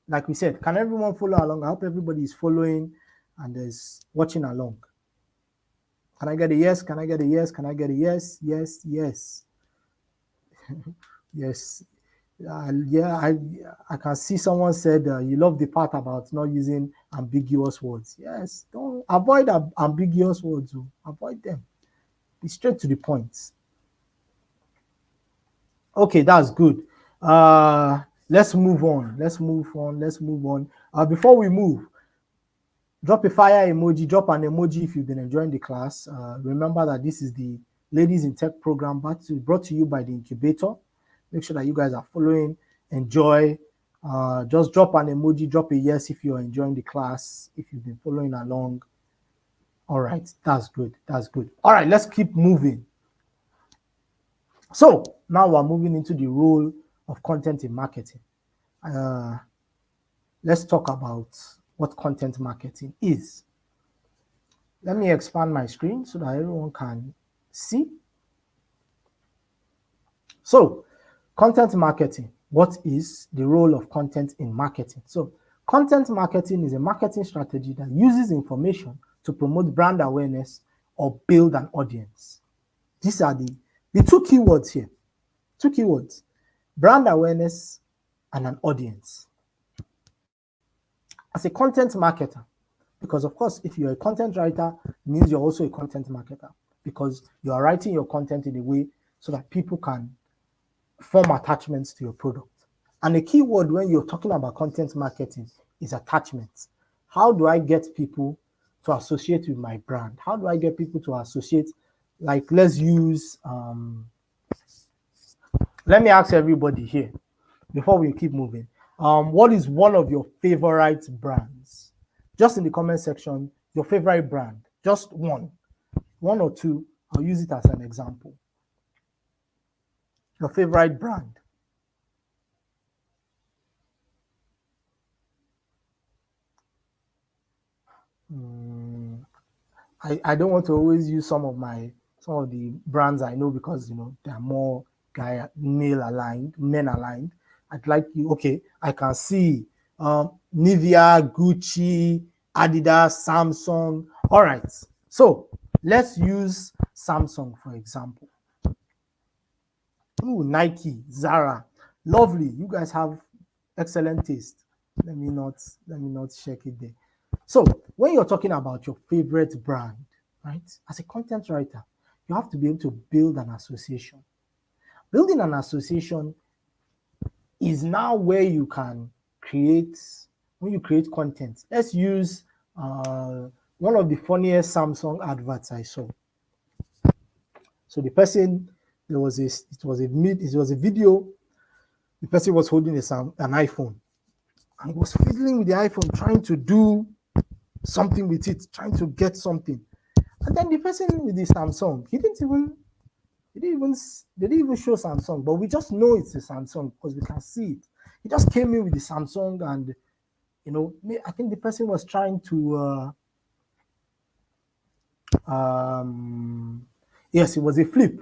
like we said, can everyone follow along? I hope everybody is following and is watching along. Can I get a yes? Can I get a yes? Can I get a yes? Yes, yes. Yes. I can see someone said you love the part about not using ambiguous words. Yes, don't avoid ambiguous words. Avoid them. Be straight to the point. Okay, that's good. Let's move on. Let's move on. Before we move, drop a fire emoji, drop an emoji if you've been enjoying the class. Remember that this is the Ladies in Tech program brought to you by the Incubator. Make sure that you guys are following, enjoy. Just drop an emoji, drop a yes if you're enjoying the class, if you've been following along. All right, that's good. That's good. All right, let's keep moving. So now we're moving into the role of content in marketing. Let's talk about what content marketing is. Let me expand my screen so that everyone can see. So, content marketing. What is the role of content in marketing? So, content marketing is a marketing strategy that uses information to promote brand awareness or build an audience. These are the two keywords here. Two keywords: brand awareness and an audience. As a content marketer, because of course, if you're a content writer, it means you're also a content marketer, because you are writing your content in a way so that people can form attachments to your product. And a key word when you're talking about content marketing is attachments. How do I get people to associate with my brand? How do I get people to associate? Like, let's use, let me ask everybody here before we keep moving. What is one of your favorite brands? Just in the comment section, your favorite brand, just one. one or two. I'll use it as an example. Your favorite brand. I don't want to always use some of the brands I know because they are more men aligned. I'd like you, okay, I can see Nivea, Gucci, Adidas, Samsung. All right. So let's use Samsung for example. Ooh, Nike, Zara, lovely. You guys have excellent taste. Let me not check it there. So when you're talking about your favorite brand, right? As a content writer, you have to be able to build an association. Building an association is now where you can create, when you create content. Let's use one of the funniest Samsung adverts I saw. So the person, it was a video. The person was holding an iPhone, and he was fiddling with the iPhone, trying to do something with it, trying to get something. And then the person with the Samsung, they didn't even show Samsung, but we just know it's a Samsung because we can see it. He just came in with the Samsung, and I think the person was trying to yes, it was a flip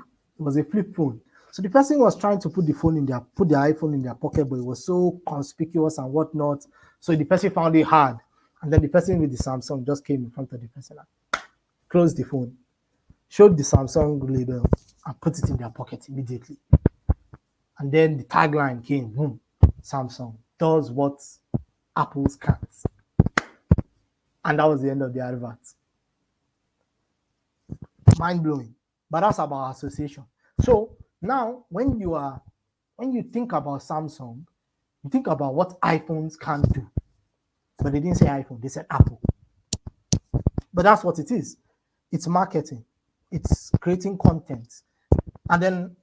phone. So the person was trying to put the iPhone in their pocket, but it was so conspicuous and whatnot. So the person found it hard. And then the person with the Samsung just came in front of the person and closed the phone, showed the Samsung label, and put it in their pocket immediately. And then the tagline came, boom, Samsung does what Apple's can't. And that was the end of the advert. Mind blowing. But that's about association. So now when you think about Samsung, you think about what iPhones can't do. But they didn't say iPhone, they said Apple. But that's what it is. It's marketing. It's creating content. And then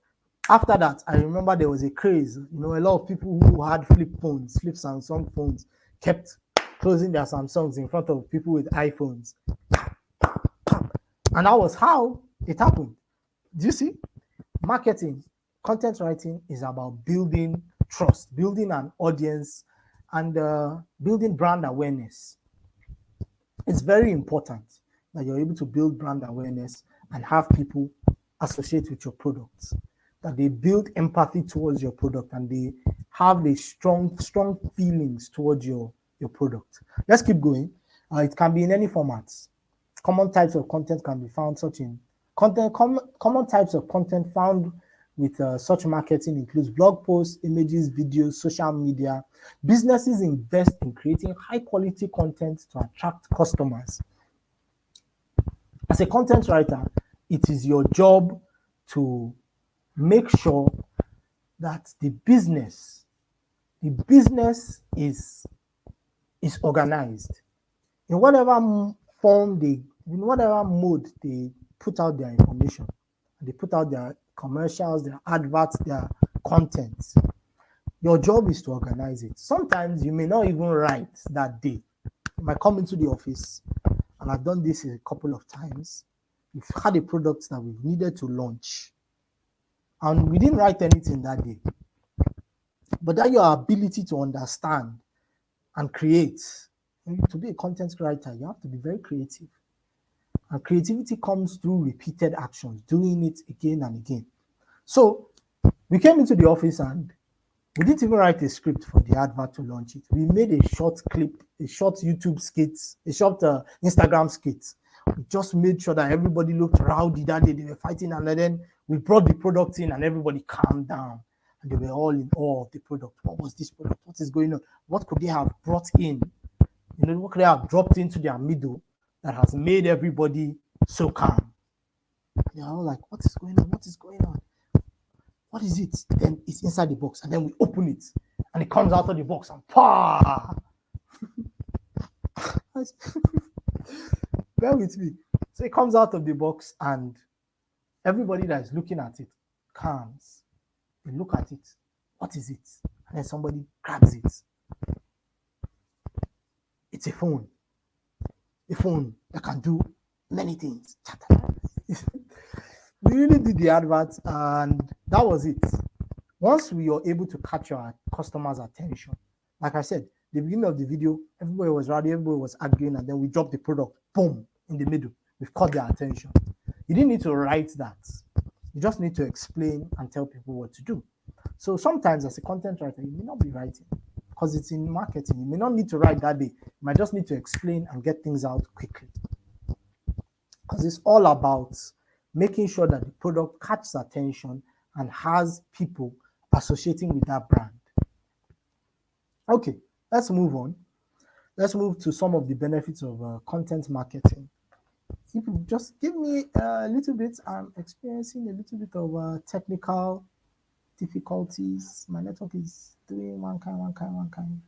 after that, I remember there was a craze. A lot of people who had flip Samsung phones, kept closing their Samsungs in front of people with iPhones. And that was how it happened. Do you see? Marketing, content writing is about building trust, building an audience, and building brand awareness. It's very important that you're able to build brand awareness and have people associate with your products, that they build empathy towards your product and they have the strong feelings towards your product. Let's keep going. It can be in any formats. Common types of content can be found common types of content found with such marketing includes blog posts, images, videos, social media. Businesses invest in creating high quality content to attract customers. As a content writer, it is your job to make sure that the business is organized. In whatever form in whatever mode they put out their information, they put out their commercials, their adverts, their content. Your job is to organize it. Sometimes you may not even write that day. You might come into the office, and I've done this a couple of times. We've had a product that we needed to launch, and we didn't write anything that day. But that your ability to understand and create, to be a content writer, you have to be very creative. And creativity comes through repeated actions, doing it again and again. So we came into the office and we didn't even write a script for the advert to launch it. We made a short clip, a short YouTube skit, a short Instagram skit. We just made sure that everybody looked rowdy that day. They were fighting, and then we brought the product in and everybody calmed down. And they were all in awe of the product. What was this product? What is going on? What could they have brought in? What could they have dropped into their middle that has made everybody so calm? They're all like, what is going on? What is going on? What is it? Then it's inside the box, and then we open it, and it comes out of the box, and pa! Bear with me. So it comes out of the box, and everybody that is looking at it calms. They look at it. What is it? And then somebody grabs it. It's a phone. A phone that can do many things. We really did the advert, and that was it. Once we were able to capture our customers' attention, like I said, the beginning of the video, everybody was ready, everybody was arguing, and then we dropped the product, boom, in the middle. We've caught their attention. You didn't need to write that. You just need to explain and tell people what to do. So sometimes as a content writer, you may not be writing because it's in marketing. You may not need to write that day. You might just need to explain and get things out quickly. Because it's all about making sure that the product catches attention and has people associating with that brand. Okay, let's move on. Let's move to some of the benefits of content marketing. If you just give me a little bit, I'm experiencing a little bit of technical difficulties. My network is doing one kind.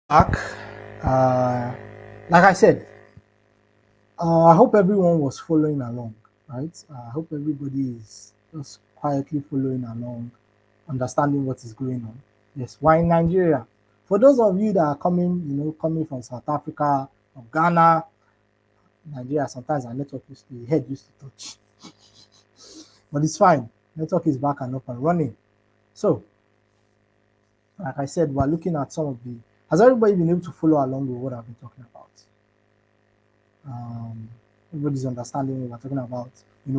Back. Like I said, I hope everyone was following along, right? I hope everybody is just quietly following along, understanding what is going on. Yes, why in Nigeria? For those of you that are coming from South Africa, from Ghana, Nigeria, sometimes our network the head used to touch. But it's fine. Network is back and up and running. So, like I said, we're looking at some of the. Has everybody been able to follow along with what I've been talking about? Everybody's understanding what we're talking about.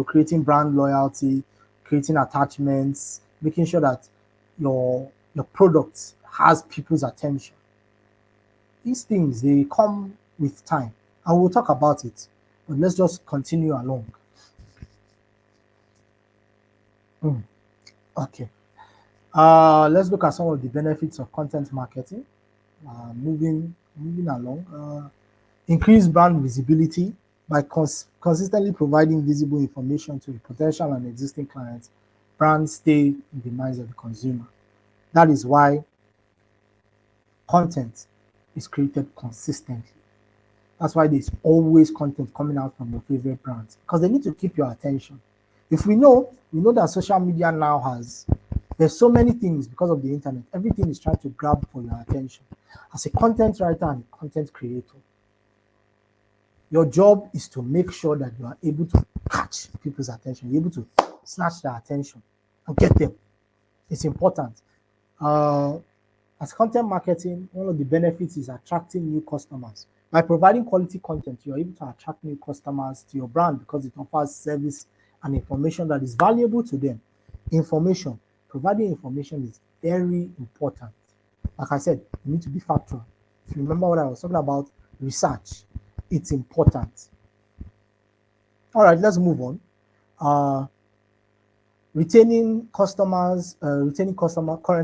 Creating brand loyalty, creating attachments, making sure that your product has people's attention. These things, they come with time, and we'll talk about it. But let's just continue along. Okay. Let's look at some of the benefits of content marketing. Moving along. Increase brand visibility by consistently providing visible information to potential and existing clients. Brands stay in the minds of the consumer. That is why content is created consistently. That's why there's always content coming out from your favorite brands, because they need to keep your attention. If we know that social media now there's so many things because of the internet. Everything is trying to grab for your attention. As a content writer and a content creator, your job is to make sure that you are able to catch people's attention. You're able to snatch their attention and get them. It's important. As content marketing, one of the benefits is attracting new customers. By providing quality content, you're able to attract new customers to your brand because it offers service and information that is valuable to them. Providing information is very important. Like I said, you need to be factual. If you remember what I was talking about, research, it's important. All right, let's move on. Retaining current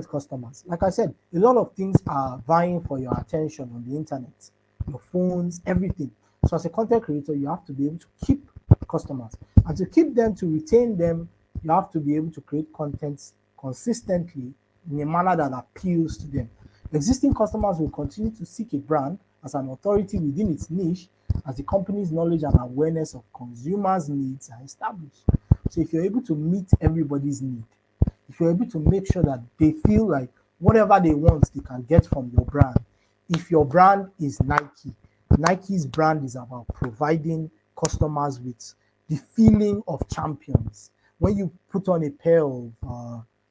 customers. Like I said, a lot of things are vying for your attention on the internet, your phones, everything. So as a content creator, you have to be able to keep customers. And to keep them, to retain them, you have to be able to create content consistently in a manner that appeals to them. Existing customers will continue to seek a brand as an authority within its niche as the company's knowledge and awareness of consumers' needs are established. So if you're able to meet everybody's need, if you're able to make sure that they feel like whatever they want, they can get from your brand. If your brand is Nike, Nike's brand is about providing customers with the feeling of champions. When you put on a pair of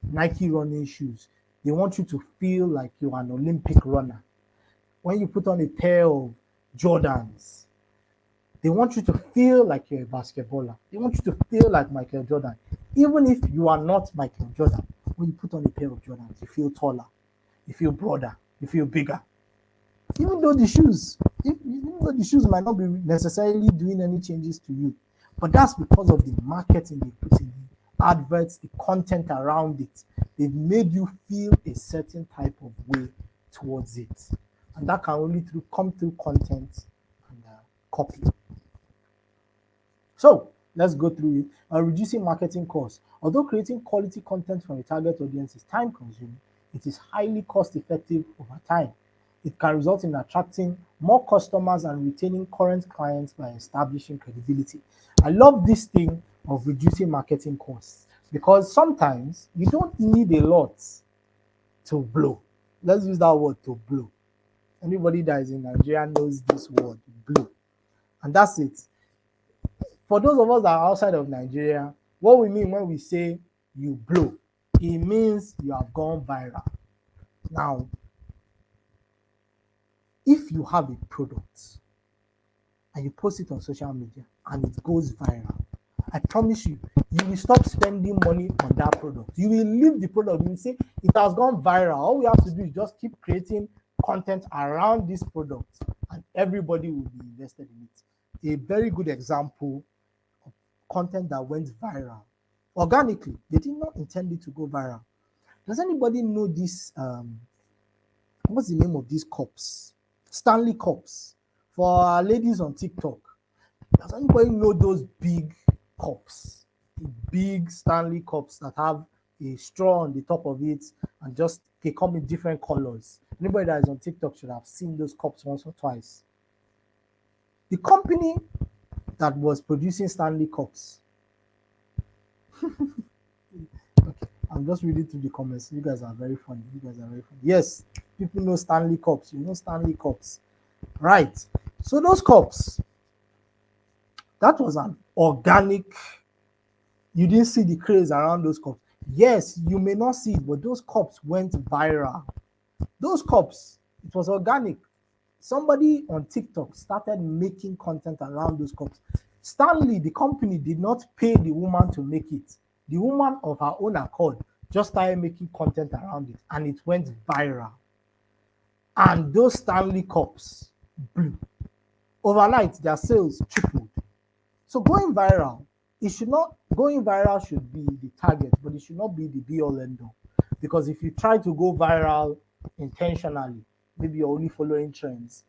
Nike running shoes, they want you to feel like you're an Olympic runner. When you put on a pair of Jordans, they want you to feel like you're a basketballer. They want you to feel like Michael Jordan. Even if you are not Michael Jordan, when you put on a pair of Jordans, you feel taller, you feel broader, you feel bigger. Even though the shoes might not be necessarily doing any changes to you, but that's because of the marketing they put in, the adverts, the content around it. They've made you feel a certain type of way towards it. And that can only come through content and copy. So let's go through it. Reducing marketing costs. Although creating quality content for a target audience is time consuming, it is highly cost effective over time. It can result in attracting more customers and retaining current clients by establishing credibility. I love this thing of reducing marketing costs because sometimes you don't need a lot to blow. Let's use that word, to blow. Anybody that is in Nigeria knows this word, blow. And that's it. For those of us that are outside of Nigeria, what we mean when we say you blow, it means you have gone viral. Now, if you have a product and you post it on social media and it goes viral, I promise you, you will stop spending money on that product. You will leave the product. You will say it has gone viral. All we have to do is just keep creating content around this product and everybody will be invested in it. A very good example of content that went viral organically. They did not intend it to go viral. Does anybody know this? What's the name of these cups? Stanley cups. For our ladies on TikTok, does anybody know those big cups? Big Stanley cups that have a straw on the top of it and just they come in different colors. Anybody that is on TikTok should have seen those cups once or twice. The company that was producing Stanley cups. Okay, I'm just reading through the comments. You guys are very funny. Yes, people know Stanley cups. You know Stanley cups. Right. So those cups, that was an organic. You didn't see the craze around those cups. Yes, you may not see it, but those cups went viral. Those cups, it was organic. Somebody on TikTok started making content around those cups. Stanley, the company, did not pay the woman to make it. The woman of her own accord just started making content around it and it went viral. And those Stanley cups blew. Overnight, their sales tripled. So going viral should be the target, but it should not be the be all end all. Because if you try to go viral intentionally, maybe you're only following trends.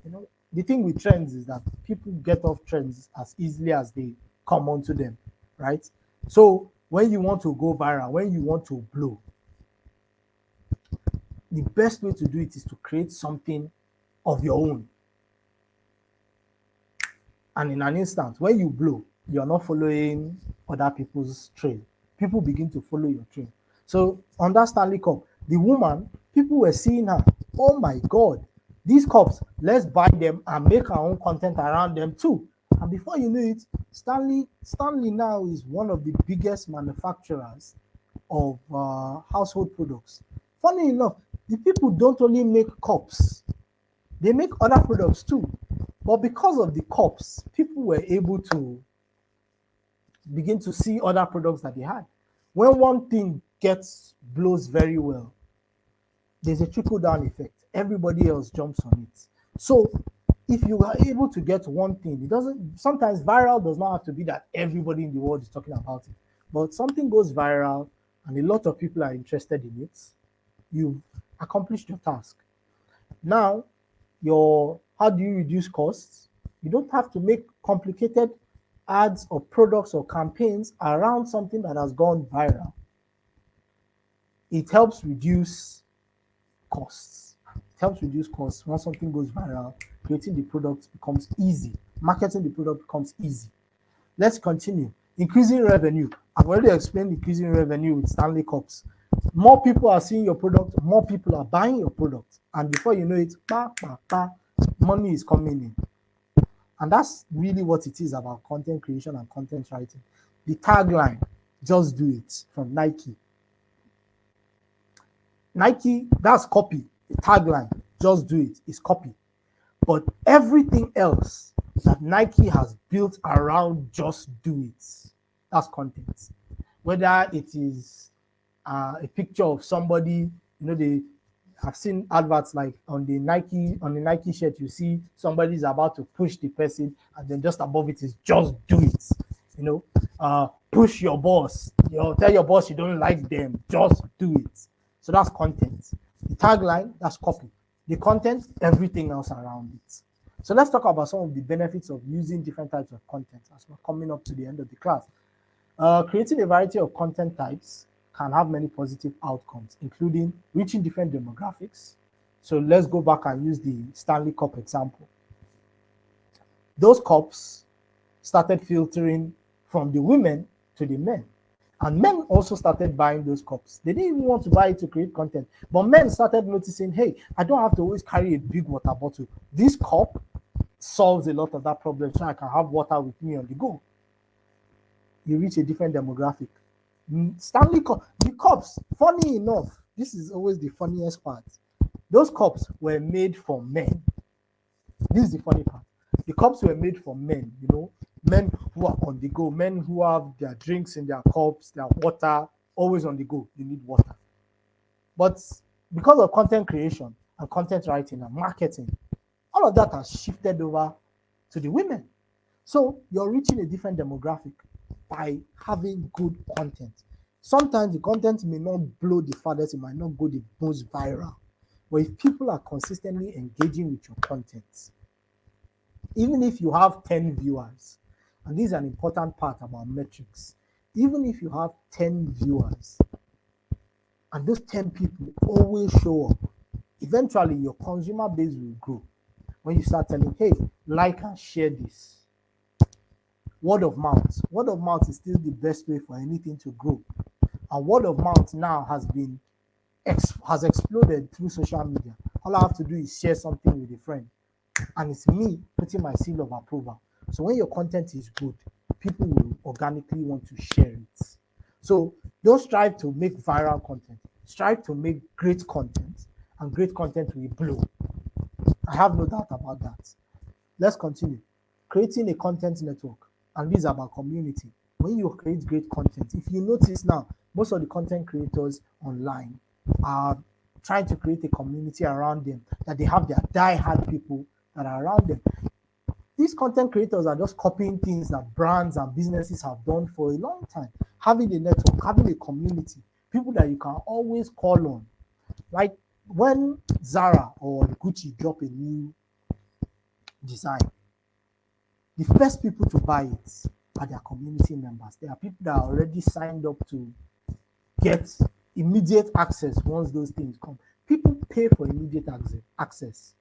You know, the thing with trends is that people get off trends as easily as they come onto them, right? So when you want to go viral, when you want to blow, the best way to do it is to create something of your own. And in an instant, when you blow, you're not following other people's trail. People begin to follow your trail. So on that Stanley Cup, the woman, people were seeing her. Oh my God, these cups, let's buy them and make our own content around them too. And before you know it, Stanley now is one of the biggest manufacturers of household products. Funny enough, the people don't only make cups, they make other products too. But because of the cups, people were able to begin to see other products that they had. When one thing blows very well, there's a trickle-down effect. Everybody else jumps on it. So if you are able to get one thing, sometimes viral does not have to be that everybody in the world is talking about it. But something goes viral and a lot of people are interested in it, you've accomplished your task. Now, how do you reduce costs? You don't have to make complicated ads or products or campaigns around something that has gone viral. It helps reduce costs. When something goes viral, creating the product becomes easy. Marketing the product becomes easy. Let's continue. Increasing revenue. I've already explained increasing revenue with Stanley Cups. More people are seeing your product, more people are buying your product. And before you know it, money is coming in. And that's really what it is about content creation and content writing. The tagline, just do it, from Nike. Nike, that's copy. The tagline, just do it, is copy. But everything else that Nike has built around just do it, that's content. Whether it is a picture of somebody, I've seen adverts like on the Nike shirt, you see somebody's about to push the person, and then just above it is just do it. Push your boss. Tell your boss you don't like them. Just do it. So that's content. The tagline, that's copy. The content, everything else around it. So let's talk about some of the benefits of using different types of content as we're coming up to the end of the class. Creating a variety of content types can have many positive outcomes, including reaching different demographics, So let's go back and use the Stanley Cup example. Those cups started filtering from the women to the men. And men also started buying those cups. They didn't even want to buy it to create content. But men started noticing, hey, I don't have to always carry a big water bottle. This cup solves a lot of that problem, so I can have water with me on the go. You reach a different demographic. Stanley Cup, the cups, funny enough, this is always the funniest part. Those cups were made for men. This is the funny part. The cups were made for men, you know, men who are on the go, men who have their drinks in their cups, their water, always on the go. You need water. But because of content creation and content writing and marketing, all of that has shifted over to the women. So you're reaching a different demographic by having good content. Sometimes the content may not blow the farthest, it might not go the most viral. But if people are consistently engaging with your content, even if you have 10 viewers, and this is an important part about metrics, even if you have 10 viewers, and those 10 people always show up, eventually your consumer base will grow. When you start telling, hey, like and share this. Word of mouth. Word of mouth is still the best way for anything to grow. And word of mouth now has exploded through social media. All I have to do is share something with a friend, and it's me putting my seal of approval. So when your content is good, people will organically want to share it. So don't strive to make viral content. Strive to make great content, and great content will blow. I have no doubt about that. Let's continue. Creating a content network, and this is about community. When you create great content, if you notice now, most of the content creators online are trying to create a community around them, that they have their die-hard people that are around them. These content creators are just copying things that brands and businesses have done for a long time. Having a network, having a community, people that you can always call on. Like when Zara or Gucci drop a new design, the first people to buy it are their community members. There are people that are already signed up to get immediate access once those things come. People pay for immediate access.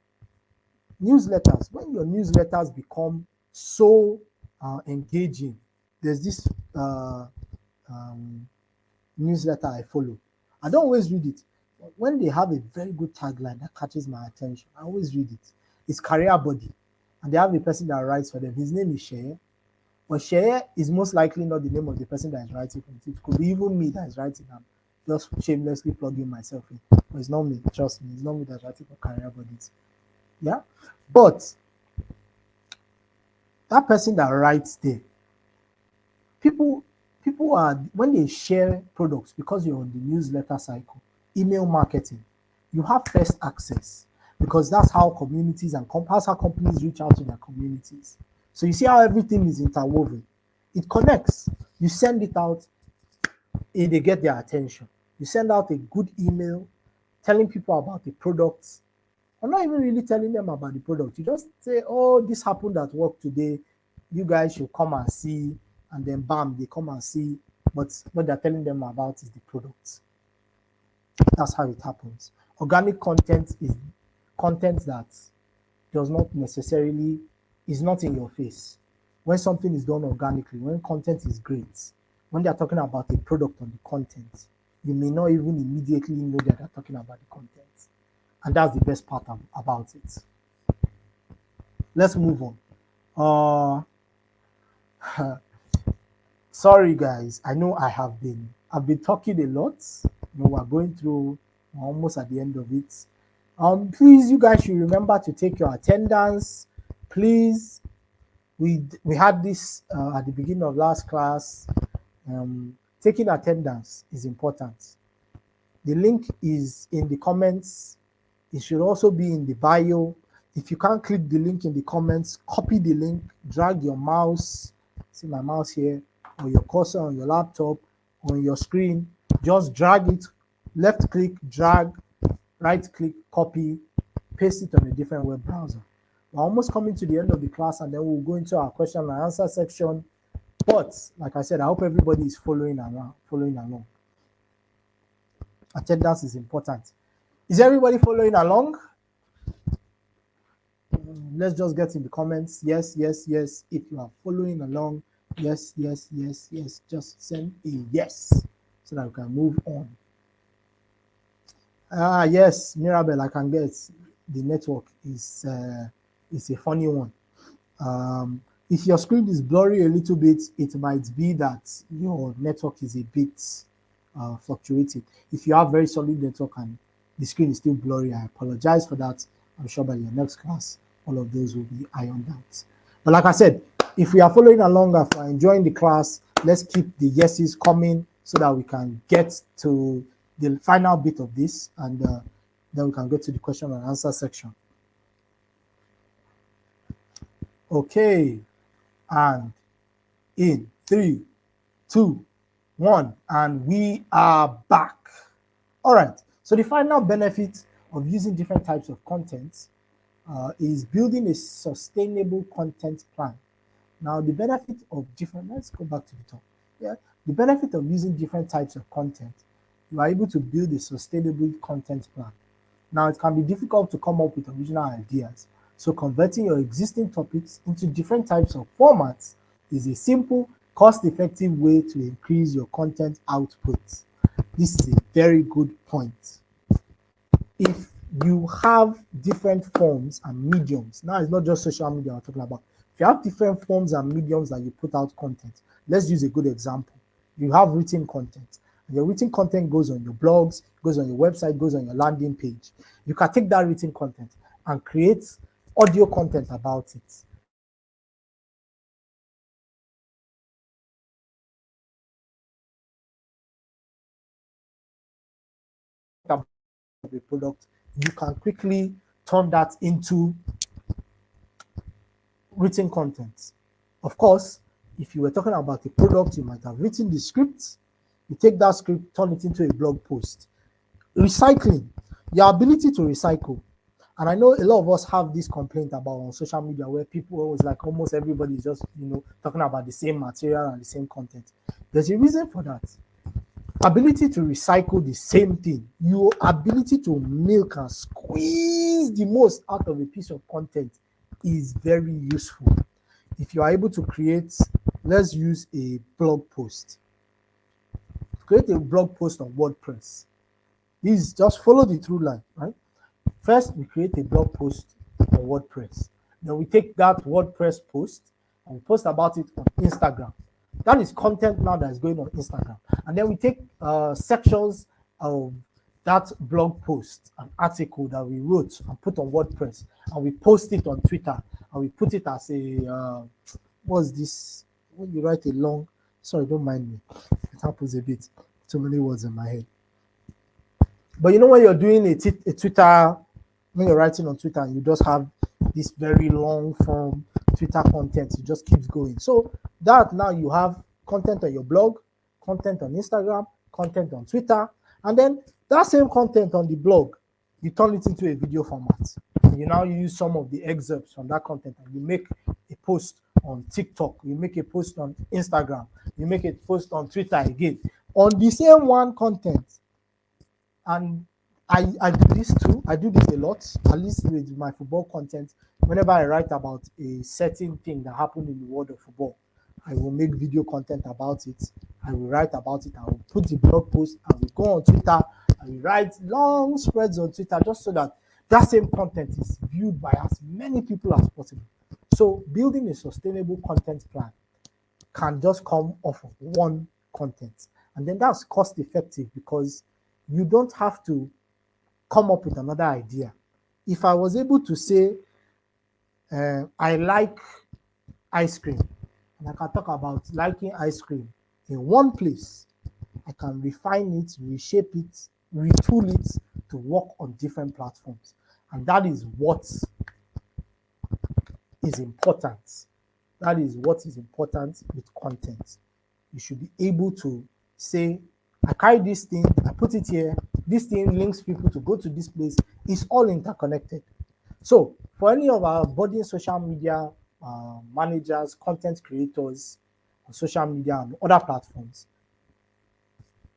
Newsletters, when your newsletters become so engaging, there's this newsletter I follow. I don't always read it. When they have a very good tagline that catches my attention, I always read it. It's Career Body, and they have a person that writes for them. His name is Shea. But Shea is most likely not the name of the person that is writing for it. It could be even me that is writing. I'm just shamelessly plugging myself in. But it's not me, trust me. It's not me that's writing for Career Bodies. Yeah? But that person that writes there, people are, when they share products, because you're on the newsletter cycle, email marketing, you have first access, because that's how communities and that's how companies reach out to their communities. So you see how everything is interwoven. It connects. You send it out, and they get their attention. You send out a good email telling people about the products. I'm not even really telling them about the product. You just say, oh, this happened at work today. You guys should come and see. And then bam, they come and see. But what they're telling them about is the product. That's how it happens. Organic content is content that does not necessarily, is not in your face. When something is done organically, when content is great, when they're talking about a product on the content, you may not even immediately know that they're talking about the content. And that's the best part about it. Let's move on. Sorry guys, I know I've been talking a lot. You know, we're going through, we're almost at the end of it. Please, you guys should remember to take your attendance. Please, we had this at the beginning of last class. Taking attendance is important. The link is in the comments. It should also be in the bio. If you can't click the link in the comments, copy the link, drag your mouse, see my mouse here, or your cursor on your laptop, on your screen, just drag it, left click, drag, right click, copy, paste it on a different web browser. We're almost coming to the end of the class, and then we'll go into our question and answer section. But like I said, I hope everybody is following along. Attendance is important. Is everybody following along? let's just get in the comments. Yes, yes, yes. If you are following along, yes, yes, yes, yes. Just send a yes so that we can move on. Yes, Mirabel, I can get the network is a funny one. If your screen is blurry a little bit, it might be that your network is a bit fluctuating. If you have very solid network and the screen is still blurry, I apologize for that. I'm sure by your next class, all of those will be ironed out. But like I said, if we are following along and are enjoying the class, let's keep the yeses coming so that we can get to the final bit of this, and then we can go to the question and answer section. Okay, and in 3, 2, 1, and we are back. All right, so the final benefit of using different types of content is building a sustainable content plan. Now, the benefit of different, let's go back to the top. Yeah, the benefit of using different types of content, you are able to build a sustainable content plan. Now, it can be difficult to come up with original ideas. So converting your existing topics into different types of formats is a simple, cost-effective way to increase your content output. This is a very good point. If you have different forms and mediums, now it's not just social media we're talking about. If you have different forms and mediums that you put out content, let's use a good example. You have written content. Your written content goes on your blogs, goes on your website, goes on your landing page. You can take that written content and create audio content about it. The product, you can quickly turn that into written content. Of course, if you were talking about a product, you might have written the script. You take that script, turn it into a blog post. Recycling, your ability to recycle. And I know a lot of us have this complaint about on social media where people always like almost everybody is just, talking about the same material and the same content. There's a reason for that. Ability to recycle the same thing, your ability to milk and squeeze the most out of a piece of content is very useful. If you are able to create, let's use a blog post. Create a blog post on WordPress. This just follow the through line, right? First, we create a blog post on WordPress. Then we take that WordPress post and we post about it on Instagram. That is content now that is going on Instagram. And then we take sections of that blog post, an article that we wrote and put on WordPress, and we post it on Twitter, and we put it as a, what's this? When you write a long, sorry, don't mind me. It happens a bit. Too many words in my head. But when you're doing a Twitter, when you're writing on Twitter, and you just have this very long form Twitter content, it just keeps going. So that now you have content on your blog, content on Instagram, content on Twitter, and then that same content on the blog, you turn it into a video format. And you now use some of the excerpts from that content and you make a post on TikTok, you make a post on Instagram, you make a post on Twitter again, on the same one content. And I do this too. I do this a lot, at least with my football content. Whenever I write about a certain thing that happened in the world of football, I will make video content about it. I will write about it. I will put the blog post. I will go on Twitter. I will write long spreads on Twitter just so that that same content is viewed by as many people as possible. So building a sustainable content plan can just come off of one content. And then that's cost effective because you don't have to come up with another idea. If I was able to say, I like ice cream, and I can talk about liking ice cream in one place, I can refine it, reshape it, retool it to work on different platforms. And that is what is important. That is what is important with content. You should be able to say, I carry this thing, I put it here, this thing links people to go to this place. It's all interconnected. So for any of our budding social media managers, content creators on social media and other platforms,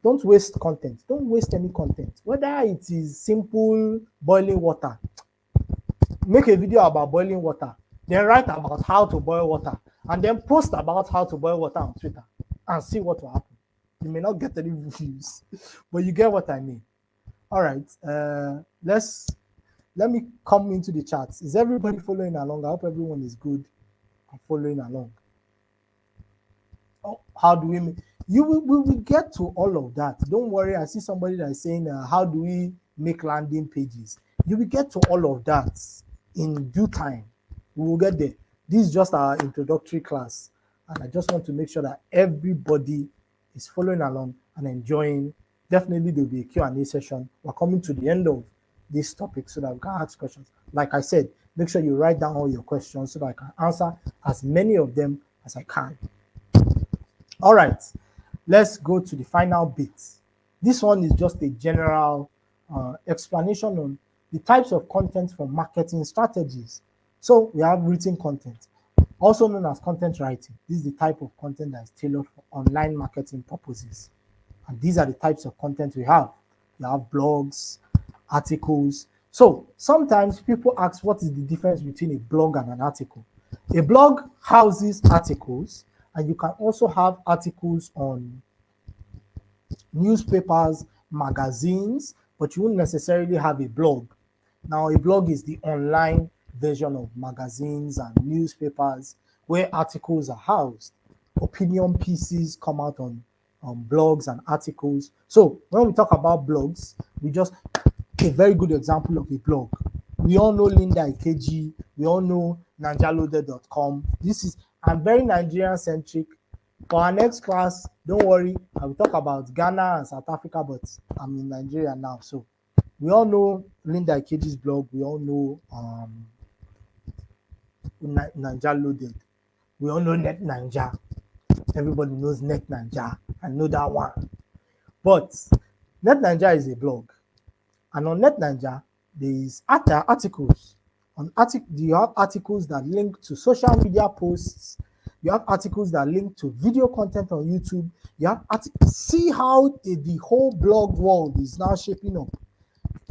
don't waste content. Don't waste any content. Whether it is simple boiling water, make a video about boiling water, then write about how to boil water, and then post about how to boil water on Twitter and see what will happen. You may not get any views, but you get what I mean. All right, let me come into the charts. Is everybody following along? I hope everyone is good and following along. Oh, how do we make, we will get to all of that. Don't worry. I see somebody that is saying, how do we make landing pages? You will get to all of that in due time. We will get there. This is just our introductory class, and I just want to make sure that everybody is following along and enjoying. Definitely there will be a Q&A session. We're coming to the end of this topic so that we can ask questions. Like I said, make sure you write down all your questions so that I can answer as many of them as I can. All right, let's go to the final bit. This one is just a general explanation on the types of content for marketing strategies. So we have written content, also known as content writing. This is the type of content that is tailored for online marketing purposes. And these are the types of content we have. We have blogs, articles. So sometimes people ask, what is the difference between a blog and an article? A blog houses articles, and you can also have articles on newspapers, magazines, but you won't necessarily have a blog. Now, a blog is the online version of magazines and newspapers where articles are housed. Opinion pieces come out on blogs and articles. So when we talk about blogs, we just a very good example of a blog. We all know Linda Ikeji. We all know nanjaloaded.com. I'm very Nigerian centric. For our next class, don't worry, I will talk about Ghana and South Africa, but I'm in Nigeria now. So we all know Linda Ikeji's blog. We all know Naija Loaded. We all know Net Naija. Everybody knows Net Naija. I know that one. But Net Naija is a blog. And on Net Naija, there is articles. You have articles that link to social media posts. You have articles that link to video content on YouTube. You have see how the whole blog world is now shaping up.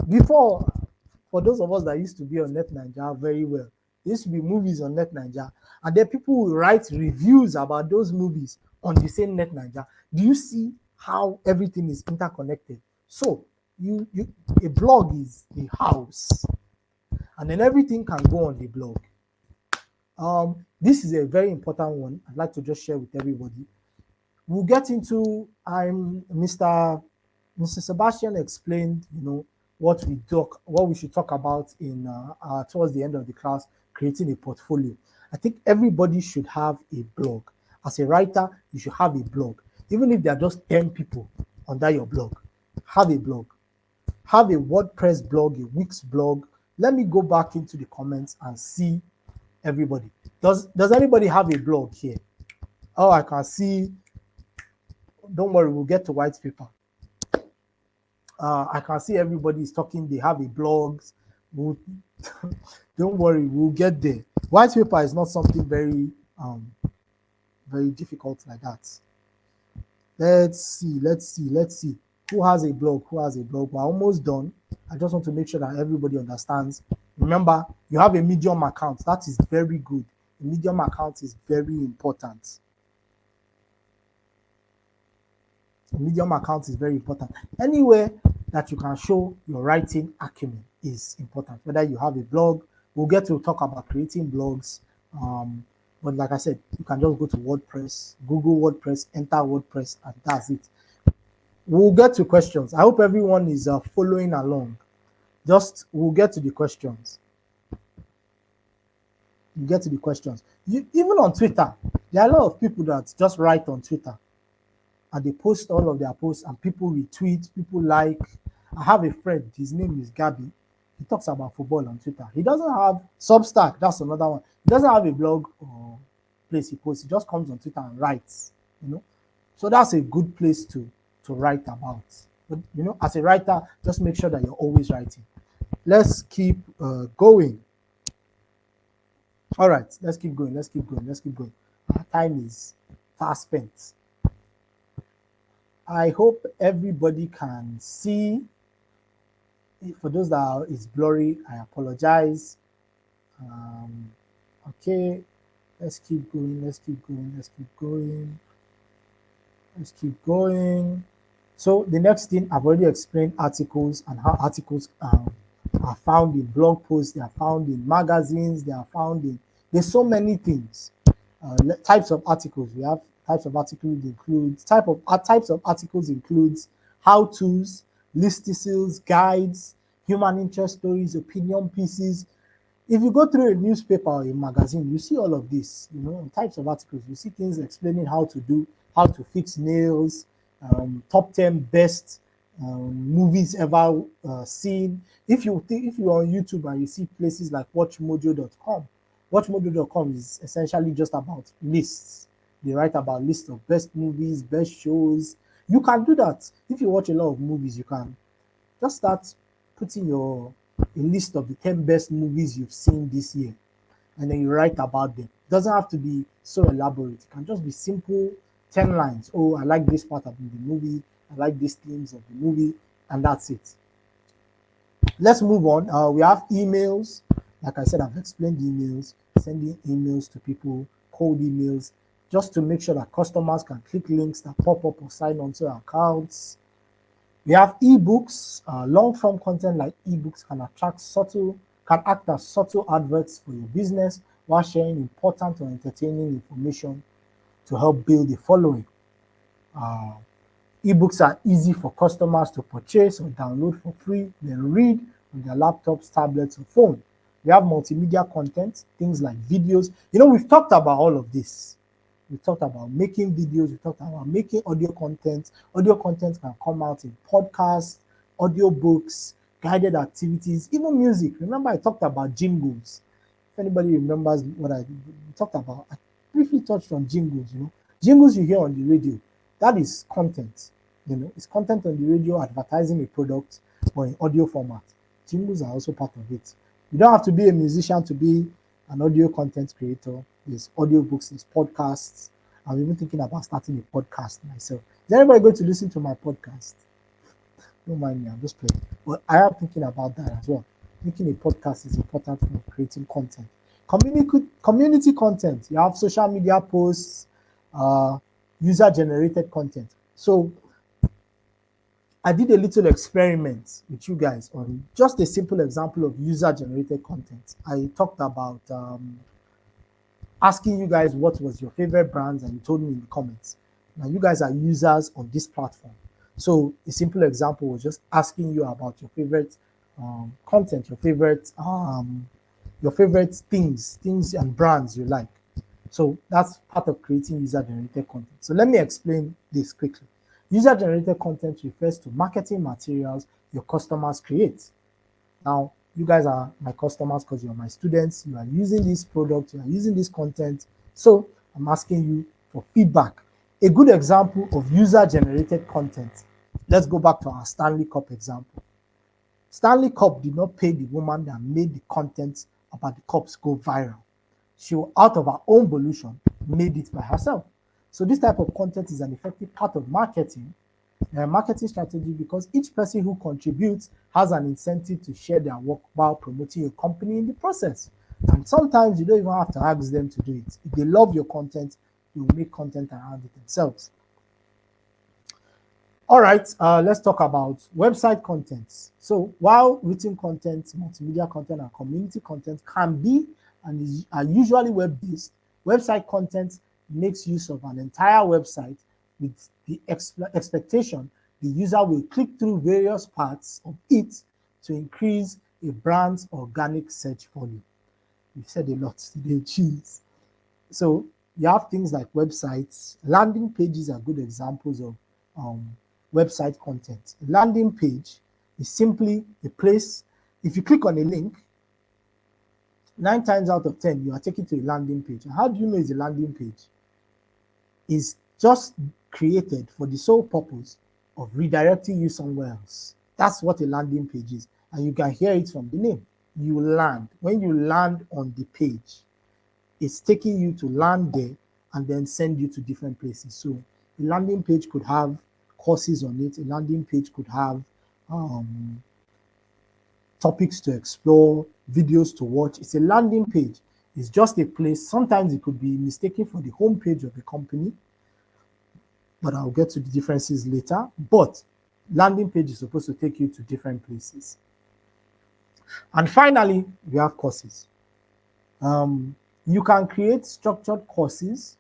Before, for those of us that used to be on Net Naija very well, there used to be movies on Net Naija, and then people will write reviews about those movies on the same Net Naija. Do you see how everything is interconnected? So a blog is the house, and then everything can go on the blog. This is a very important one I'd like to just share with everybody. We'll get into Mr. Sebastian explained, what we should talk about in towards the end of the class, creating a portfolio. I think everybody should have a blog. As a writer, you should have a blog. Even if there are just 10 people under your blog, have a blog. Have a WordPress blog, a Wix blog. Let me go back into the comments and see everybody. Does anybody have a blog here? Oh, I can see. Don't worry, we'll get to white paper. I can see everybody is talking. They have a blog. Don't worry, we'll get there. White paper is not something very difficult like that. Let's see. Who has a blog? We're almost done. I just want to make sure that everybody understands. Remember, you have a Medium account. That is very good. A Medium account is very important. A Medium account is very important. Anywhere that you can show your writing acumen is important. Whether you have a blog, we'll get to talk about creating blogs. But like I said, you can just go to WordPress, Google WordPress, enter WordPress, and that's it. We'll get to questions. I hope everyone is following along. We'll get to the questions. Even on Twitter, there are a lot of people that just write on Twitter and they post all of their posts and people retweet, people like. I have a friend, his name is Gabby. He talks about football on Twitter. He doesn't have Substack, that's another one. He doesn't have a blog or place he posts. He just comes on Twitter and writes, So that's a good place to write about. But, as a writer, just make sure that you're always writing. Let's keep going. All right, let's keep going. Our time is fast spent. I hope everybody can see. For those that is blurry, I apologize. Okay, let's keep going, let's keep going, let's keep going, let's keep going. So the next thing, I've already explained articles and how articles are found in blog posts, they are found in magazines, they are found in, there's so many things. Types of articles, we have types of articles includes, types of articles includes how-tos, listicles, guides, human interest stories, opinion pieces. If you go through a newspaper or a magazine, you see all of this, types of articles. You see things explaining how to fix nails, top 10 best movies ever seen. If you're on YouTube and you see places like watchmojo.com, watchmojo.com is essentially just about lists. They write about lists of best movies, best shows. You can do that. If you watch a lot of movies, you can just start putting a list of the 10 best movies you've seen this year, and then you write about them. It doesn't have to be so elaborate. It can just be simple 10 lines. Oh, I like this part of the movie. I like these themes of the movie, and that's it. Let's move on. We have emails. Like I said, I've explained emails, sending emails to people, cold emails, just to make sure that customers can click links that pop up or sign on to accounts. We have ebooks. Long form content like ebooks can act as subtle adverts for your business while sharing important or entertaining information to help build a following. Uh, Ebooks are easy for customers to purchase or download for free, then read on their laptops, tablets, or phone. We have multimedia content, things like videos. We've talked about all of this. We talked about making videos, we talked about making audio content. Audio content can come out in podcasts, audio books, guided activities, even music. Remember, I talked about jingles. If anybody remembers what I talked about, I briefly touched on jingles. Jingles you hear on the radio, that is content. It's content on the radio advertising a product or in audio format. Jingles are also part of it. You don't have to be a musician to be an audio content creator. There's audiobooks, there's podcasts. I'm even thinking about starting a podcast myself. Is anybody going to listen to my podcast? Don't mind me, I'm just playing. But I am thinking about that as well. Making a podcast is important for creating content. Community content. You have social media posts, user-generated content. So I did a little experiment with you guys on just a simple example of user-generated content. I talked about asking you guys what was your favorite brands, and you told me in the comments. Now you guys are users on this platform. So a simple example was just asking you about your favorite content, your favorite things and brands you like. So that's part of creating user-generated content. So let me explain this quickly. User-generated content refers to marketing materials your customers create. Now, you guys are my customers because you're my students. You are using this product, you are using this content. So I'm asking you for feedback. A good example of user-generated content. Let's go back to our Stanley Cup example. Stanley Cup did not pay the woman that made the content about the cups go viral. She, out of her own volition, made it by herself. So this type of content is an effective part of marketing strategy, because each person who contributes has an incentive to share their work while promoting your company in the process. And sometimes you don't even have to ask them to do it. If they love your content, they will make content around it themselves. All right, let's talk about website contents. So while written content, multimedia content, and community content can be and are usually web-based, website content makes use of an entire website with the expectation the user will click through various parts of it to increase a brand's organic search volume. We've said a lot today, cheese. So you have things like websites. Landing pages are good examples of website content. A landing page is simply a place. If you click on a link, 9 times out of 10, you are taken to a landing page. And how do you know it's a landing page? It's just created for the sole purpose of redirecting you somewhere else. That's what a landing page is. And you can hear it from the name. You land. When you land on the page, it's taking you to land there and then send you to different places. So a landing page could have courses on it. A landing page could have topics to explore, videos to watch. It's a landing page. It's just a place. Sometimes it could be mistaken for the homepage of the company, but I'll get to the differences later. But landing page is supposed to take you to different places. And finally, we have courses. You can create structured courses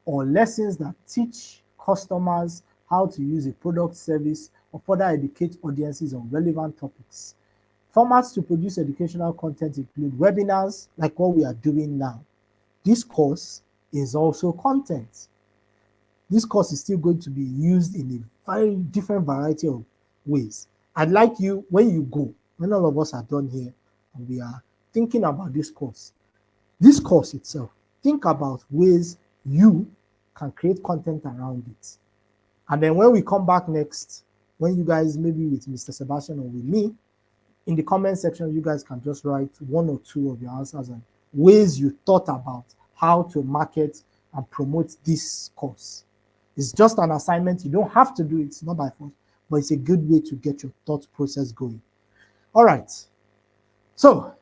or lessons that teach customers how to use a product, service, or further educate audiences on relevant topics. Formats to produce educational content include webinars, like what we are doing now. This course is also content. This course is still going to be used in a very different variety of ways. I'd like you, when you go, when all of us are done here, and we are thinking about this course itself, think about ways you can create content around it. And then when we come back next, when you guys, maybe with Mr. Sebastian or with me, in the comment section, you guys can just write one or two of your answers and ways you thought about how to market and promote this course. It's just an assignment. You don't have to do it. It's not by force, but it's a good way to get your thought process going. All right. So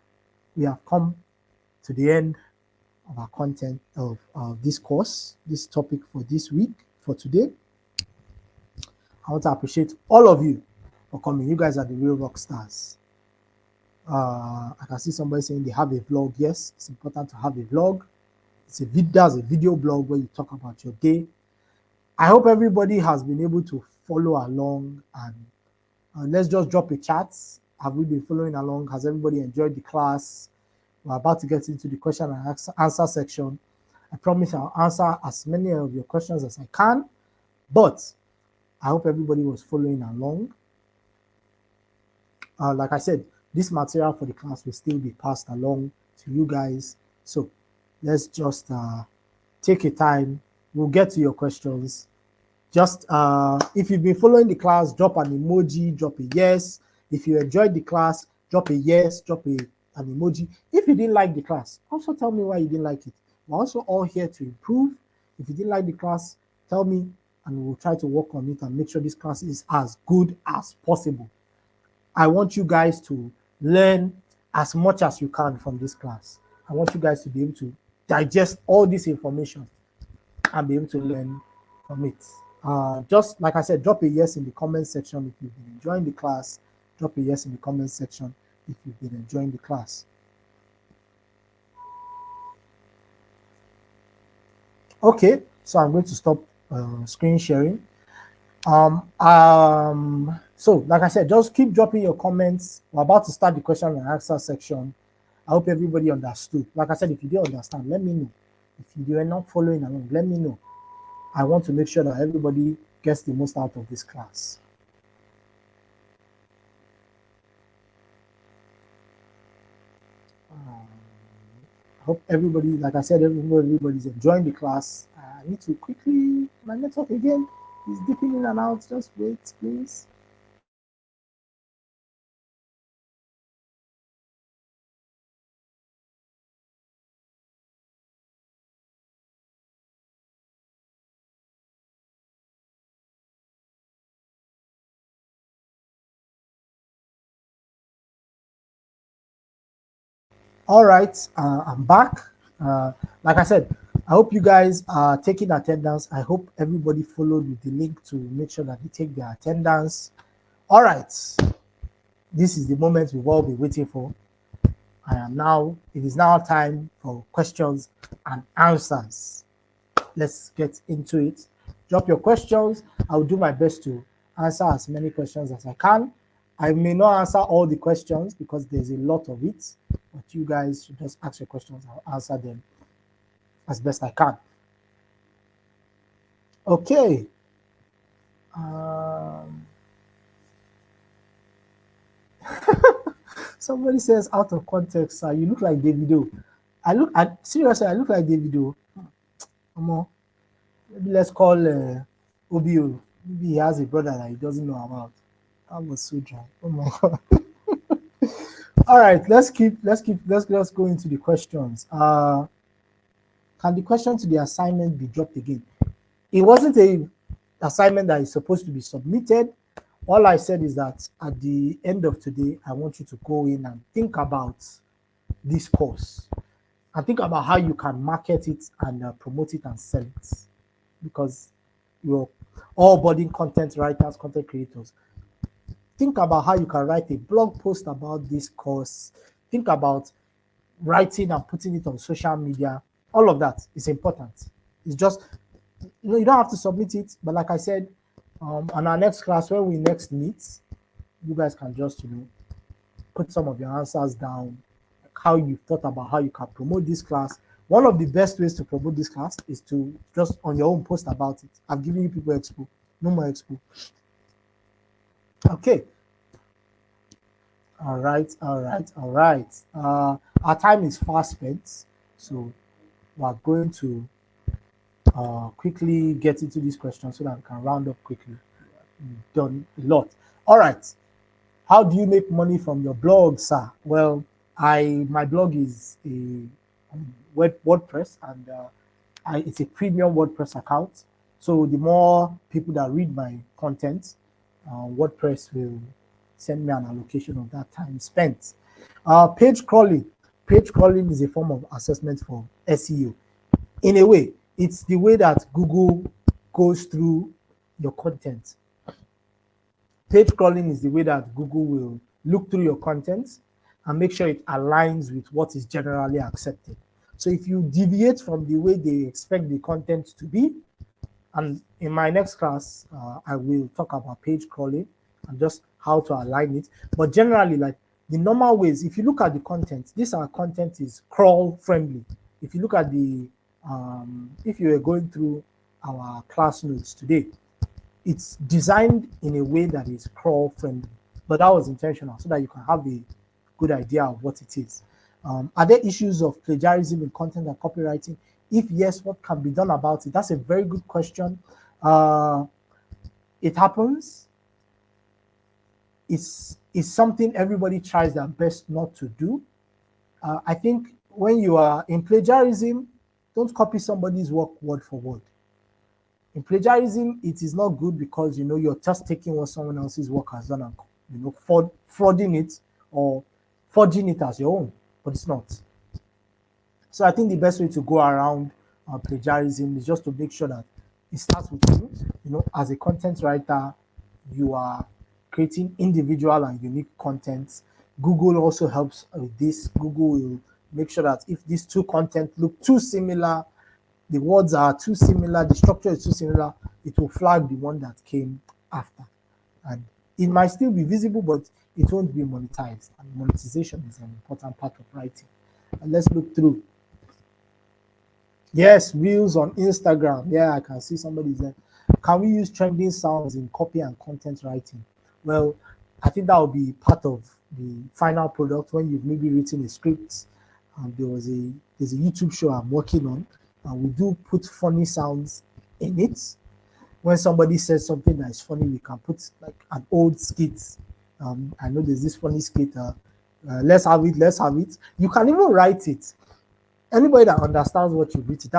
we have come to the end of our content of this course, this topic for this week, for today. I want to appreciate all of you for coming. You guys are the real rock stars. I can see somebody saying they have a vlog. Yes, it's important to have a vlog. It's a video blog where you talk about your day. I hope everybody has been able to follow along, and let's just drop a chat. Have we been following along? Has everybody enjoyed the class? We're about to get into the question and answer section. I promise I'll answer as many of your questions as I can, but I hope everybody was following along. Like I said, this material for the class will still be passed along to you guys. So let's just take a time. We'll get to your questions. Just if you've been following the class, drop an emoji, drop a yes. If you enjoyed the class, drop a yes, drop an emoji. If you didn't like the class, also tell me why you didn't like it. We're also all here to improve. If you didn't like the class, tell me, and we'll try to work on it and make sure this class is as good as possible. I want you guys to learn as much as you can from this class. I want you guys to be able to digest all this information and be able to learn from it. Just like I said, drop a yes in the comment section if you've been enjoying the class. Drop a yes in the comment section if you've been enjoying the class. Okay, so I'm going to stop screen sharing. So like I said, just keep dropping your comments. We're about to start the question and answer section. I hope everybody understood. Like I said, if you didn't understand, let me know. If you are not following along, let me know. I want to make sure that everybody gets the most out of this class. I hope everybody, like I said, everybody's enjoying the class. I need to quickly, my network again is dipping in and out. Just wait, please. All right, I'm back. Like I said, I hope you guys are taking attendance. I hope everybody followed with the link to make sure that they take their attendance. All right, this is the moment we've all been waiting for. It is now time for questions and answers. Let's get into it. Drop your questions. I'll do my best to answer as many questions as I can. I may not answer all the questions because there's a lot of it, but you guys should just ask your questions. I'll answer them as best I can. Okay. Somebody says out of context, you look like Davido. Seriously, I look like Davido. Maybe let's call Obio. Maybe he has a brother that he doesn't know about. That was so dry. Oh my god. All right, let's go into the questions. Can the question to the assignment be dropped again? It wasn't a assignment that is supposed to be submitted, All I said is that at the end of today, I want you to go in and think about this course and think about how you can market it and promote it and sell it, because you're all budding content writers, content creators. Think about how you can write a blog post about this course. Think about writing and putting it on social media. All of that is important. It's just, you don't have to submit it, but like I said, on our next class, when we next meet, you guys can just, put some of your answers down, like how you thought about how you can promote this class. One of the best ways to promote this class is to just on your own post about it. I've given you people expo, no more expo. Okay. All right. Our time is fast spent, so we're going to quickly get into this question so that we can round up quickly. We've done a lot. All right. How do you make money from your blog, sir? Well, my blog is a WordPress, and it's a premium WordPress account. So the more people that read my content, WordPress will send me an allocation of that time spent. Page crawling. Page crawling is a form of assessment for SEO. In a way, it's the way that Google goes through your content. Page crawling is the way that Google will look through your content and make sure it aligns with what is generally accepted. So if you deviate from the way they expect the content to be, and in my next class, I will talk about page crawling and just how to align it. But generally, like the normal ways, if you look at the content, our content is crawl friendly. If you look at if you are going through our class notes today, it's designed in a way that is crawl friendly, but that was intentional so that you can have a good idea of what it is. Are there issues of plagiarism in content and copywriting? If yes, what can be done about it? That's a very good question. It happens. It's something everybody tries their best not to do. I think when you are in plagiarism, don't copy somebody's work word for word. In plagiarism, it is not good because you're just taking what someone else's work has done and frauding it or forging it as your own, but it's not. So I think the best way to go around plagiarism is just to make sure that it starts with you. As a content writer, you are creating individual and unique content. Google also helps with this. Google will make sure that if these two content look too similar, the words are too similar, the structure is too similar, it will flag the one that came after. And it might still be visible, but it won't be monetized. And monetization is an important part of writing. And let's look through. Yes, reels on Instagram. Yeah, I can see somebody there. Can we use trending sounds in copy and content writing? Well, I think that will be part of the final product when you've maybe written a script. There's a YouTube show I'm working on, and we do put funny sounds in it. When somebody says something that is funny, we can put like an old skit. I know there's this funny skit, let's have it. You can even write it. Anybody that understands what you've written,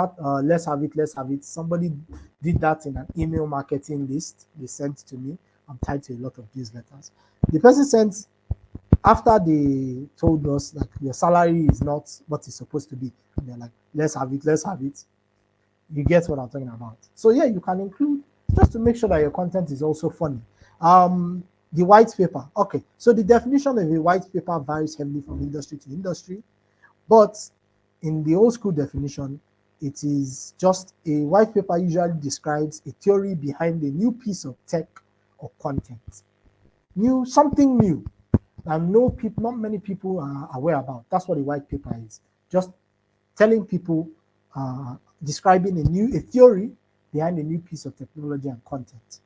let's have it. Somebody did that in an email marketing list they sent to me. I'm tied to a lot of newsletters. The person sent, after they told us like your salary is not what it's supposed to be, and they're like, let's have it. You get what I'm talking about. So yeah, you can include just to make sure that your content is also funny. The white paper. Okay, so the definition of a white paper varies heavily from industry to industry, but in the old school definition, it is just a white paper usually describes a theory behind a new piece of tech or content. Something new that not many people are aware about. That's what a white paper is. Just telling people, describing a theory behind a new piece of technology and content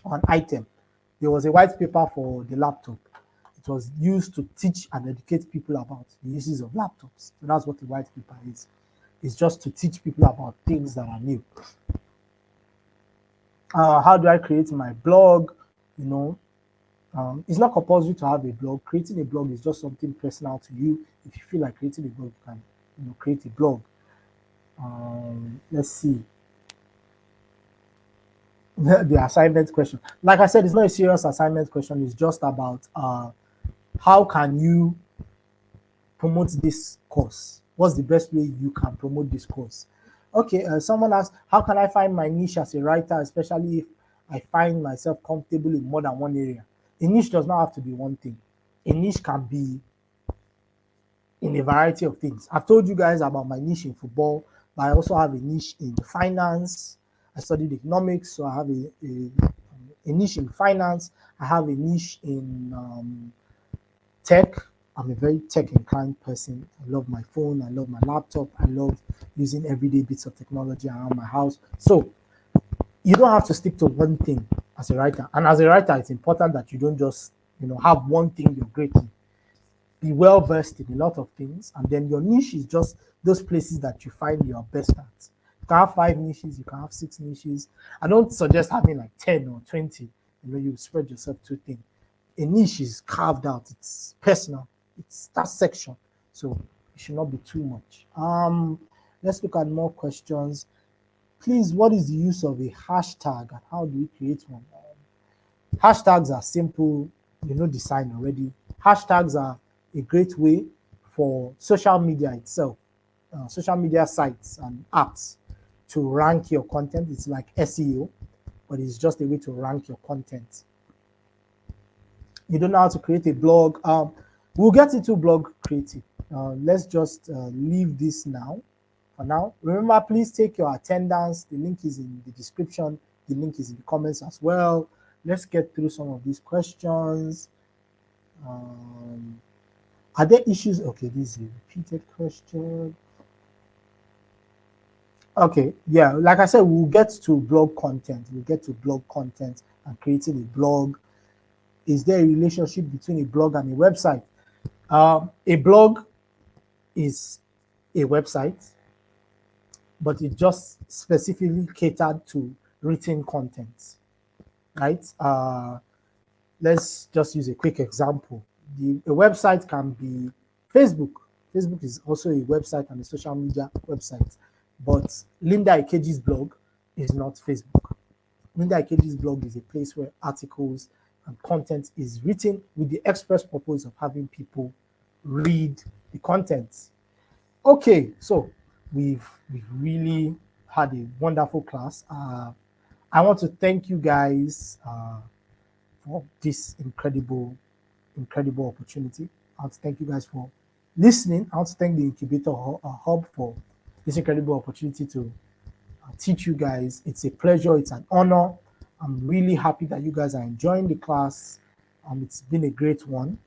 or an item. There was a white paper for the laptop. It was used to teach and educate people about the uses of laptops. So that's what the white paper is. It's just to teach people about things that are new. How do I create my blog? It's not compulsory to have a blog. Creating a blog is just something personal to you. If you feel like creating a blog, you can create a blog. Let's see. the assignment question. Like I said, it's not a serious assignment question. It's just about how can you promote this course? What's the best way you can promote this course? Okay, someone asked, how can I find my niche as a writer, especially if I find myself comfortable in more than one area? A niche does not have to be one thing. A niche can be in a variety of things. I've told you guys about my niche in football, but I also have a niche in finance. I studied economics, so I have a niche in finance. I have a niche in tech. I'm a very tech inclined person. I love my phone. I love my laptop. I love using everyday bits of technology around my house. So you don't have to stick to one thing as a writer. And as a writer, it's important that you don't just, have one thing you're great in. Be well versed in a lot of things, and then your niche is just those places that you find you're best at. You can have 5 niches, you can have 6 niches. I don't suggest having like 10 or 20. You spread yourself too thin. A niche is carved out, it's personal, it's that section. So it should not be too much. Let's look at more questions. Please, what is the use of a hashtag and how do we create one? Hashtags are simple, the sign already. Hashtags are a great way for social media itself, social media sites and apps to rank your content. It's like SEO, but it's just a way to rank your content. You don't know how to create a blog. We'll get into blog creating. Let's just leave this now. For now, remember, please take your attendance. The link is in the description. The link is in the comments as well. Let's get through some of these questions. Are there issues? Okay, this is a repeated question. Okay, yeah, like I said, we'll get to blog content. We'll get to blog content and creating a blog. Is there a relationship between a blog and a website? A blog is a website, but it just specifically catered to written content, right? Let's just use a quick example. A website can be Facebook. Facebook is also a website and a social media website, but Linda Ikeji's blog is not Facebook. Linda Ikeji's blog is a place where articles and content is written with the express purpose of having people read the content. Okay, so we've really had a wonderful class. I want to thank you guys for this incredible opportunity. I want to thank you guys for listening. I want to thank the Incubator Hub for this incredible opportunity to teach you guys. It's a pleasure. It's an honor. I'm really happy that you guys are enjoying the class. It's been a great one.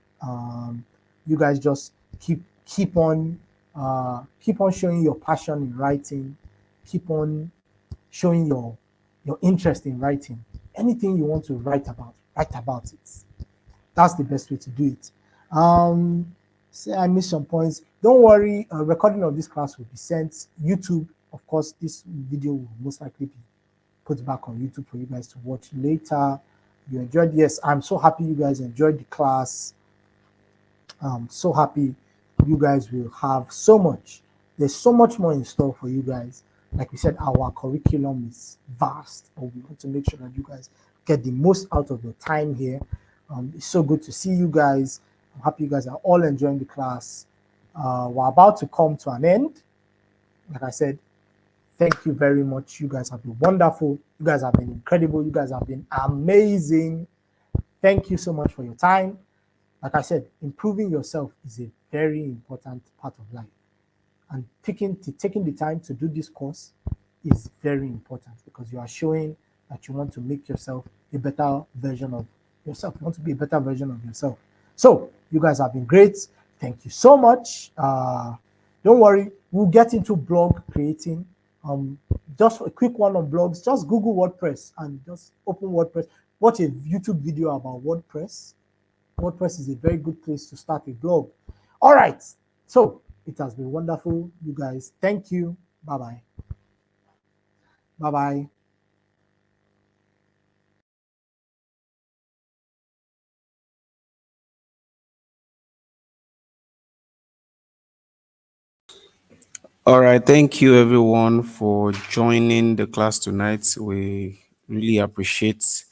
You guys just keep on showing your passion in writing. Keep on showing your interest in writing. Anything you want to write about it. That's the best way to do it. Say I missed some points. Don't worry, a recording of this class will be sent YouTube. Of course, this video will most likely be put back on YouTube for you guys to watch later. You enjoyed? Yes, I'm so happy you guys enjoyed the class. I'm so happy you guys will have so much. There's so much more in store for you guys. Like we said, our curriculum is vast, but we want to make sure that you guys get the most out of your time here. It's so good to see you guys. I'm happy you guys are all enjoying the class. We're about to come to an end. Like I said, thank you very much. You guys have been wonderful. You guys have been incredible. You guys have been amazing. Thank you so much for your time. Like I said, improving yourself is a very important part of life. And taking the time to do this course is very important because you are showing that you want to make yourself a better version of yourself. You want to be a better version of yourself. So you guys have been great. Thank you so much. Don't worry, we'll get into blog creating. Just a quick one on blogs. Just Google WordPress and just open WordPress. Watch a YouTube video about WordPress. WordPress is a very good place to start a blog. All right. So it has been wonderful, you guys. Thank you. Bye-bye. Bye-bye.
All right, thank you everyone for joining the class tonight. We Really appreciate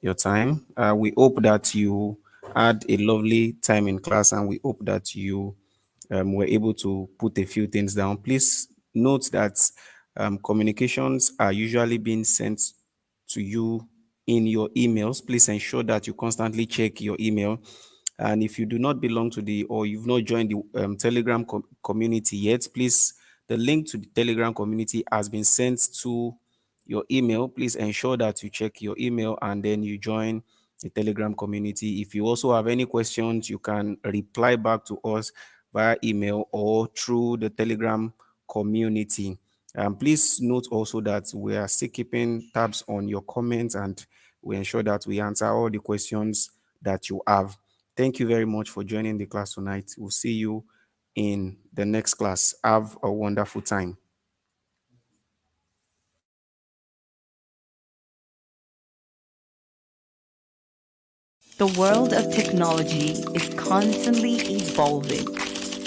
your time. We hope that you had a lovely time in class, and we hope that you were able to put a few things down. Please note that communications are usually being sent to you in your emails. Please ensure that you constantly check your email. And if you do not belong to the, or you've not joined the Telegram community yet, please, the link to the Telegram community has been sent to your email. Please ensure that you check your email and then you join the Telegram community. If you also have any questions, you can reply back to us via email or through the Telegram community. Please note also that we are still keeping tabs on your comments, and we ensure that we answer all the questions that you have. Thank you very much for joining the class tonight. We'll see you in the next class. Have a wonderful time.
The world of technology is constantly evolving,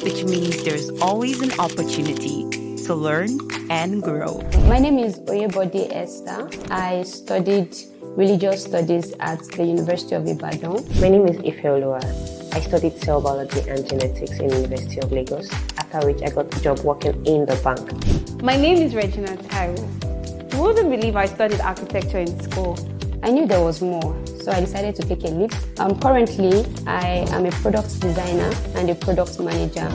which means there's always an opportunity to learn and grow.
My name is Oyebode Esther. I studied religious studies at the University of Ibadan.
My name is Ifeoluwa. I studied cell biology and genetics in University of Lagos, after which I got a job working in the bank.
My name is Regina Taiwo. You wouldn't believe I studied architecture in school.
I knew there was more, so I decided to take a leap. Currently, I am a product designer and a product manager.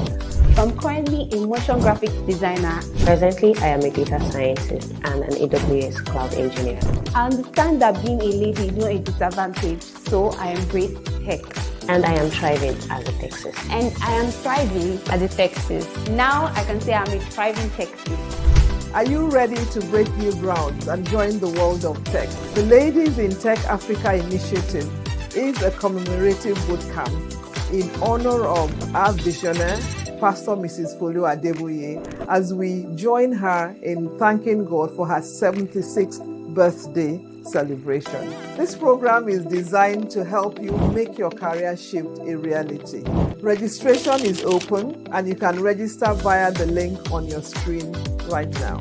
I'm currently a motion graphics designer.
Presently, I am a data scientist and an AWS cloud engineer.
I understand that being a lady is not a disadvantage, so I embrace tech.
And I am thriving as a Texas.
And I am thriving as a Texas.
Now I can say I'm a thriving Texas.
Are you ready to break new grounds and join the world of tech? The Ladies in Tech Africa initiative is a commemorative bootcamp in honor of our visionary, Pastor Mrs. Folu Adeboye, as we join her in thanking God for her 76th birthday celebration. This program is designed to help you make your career shift a reality. Registration is open and you can register via the link on your screen right now.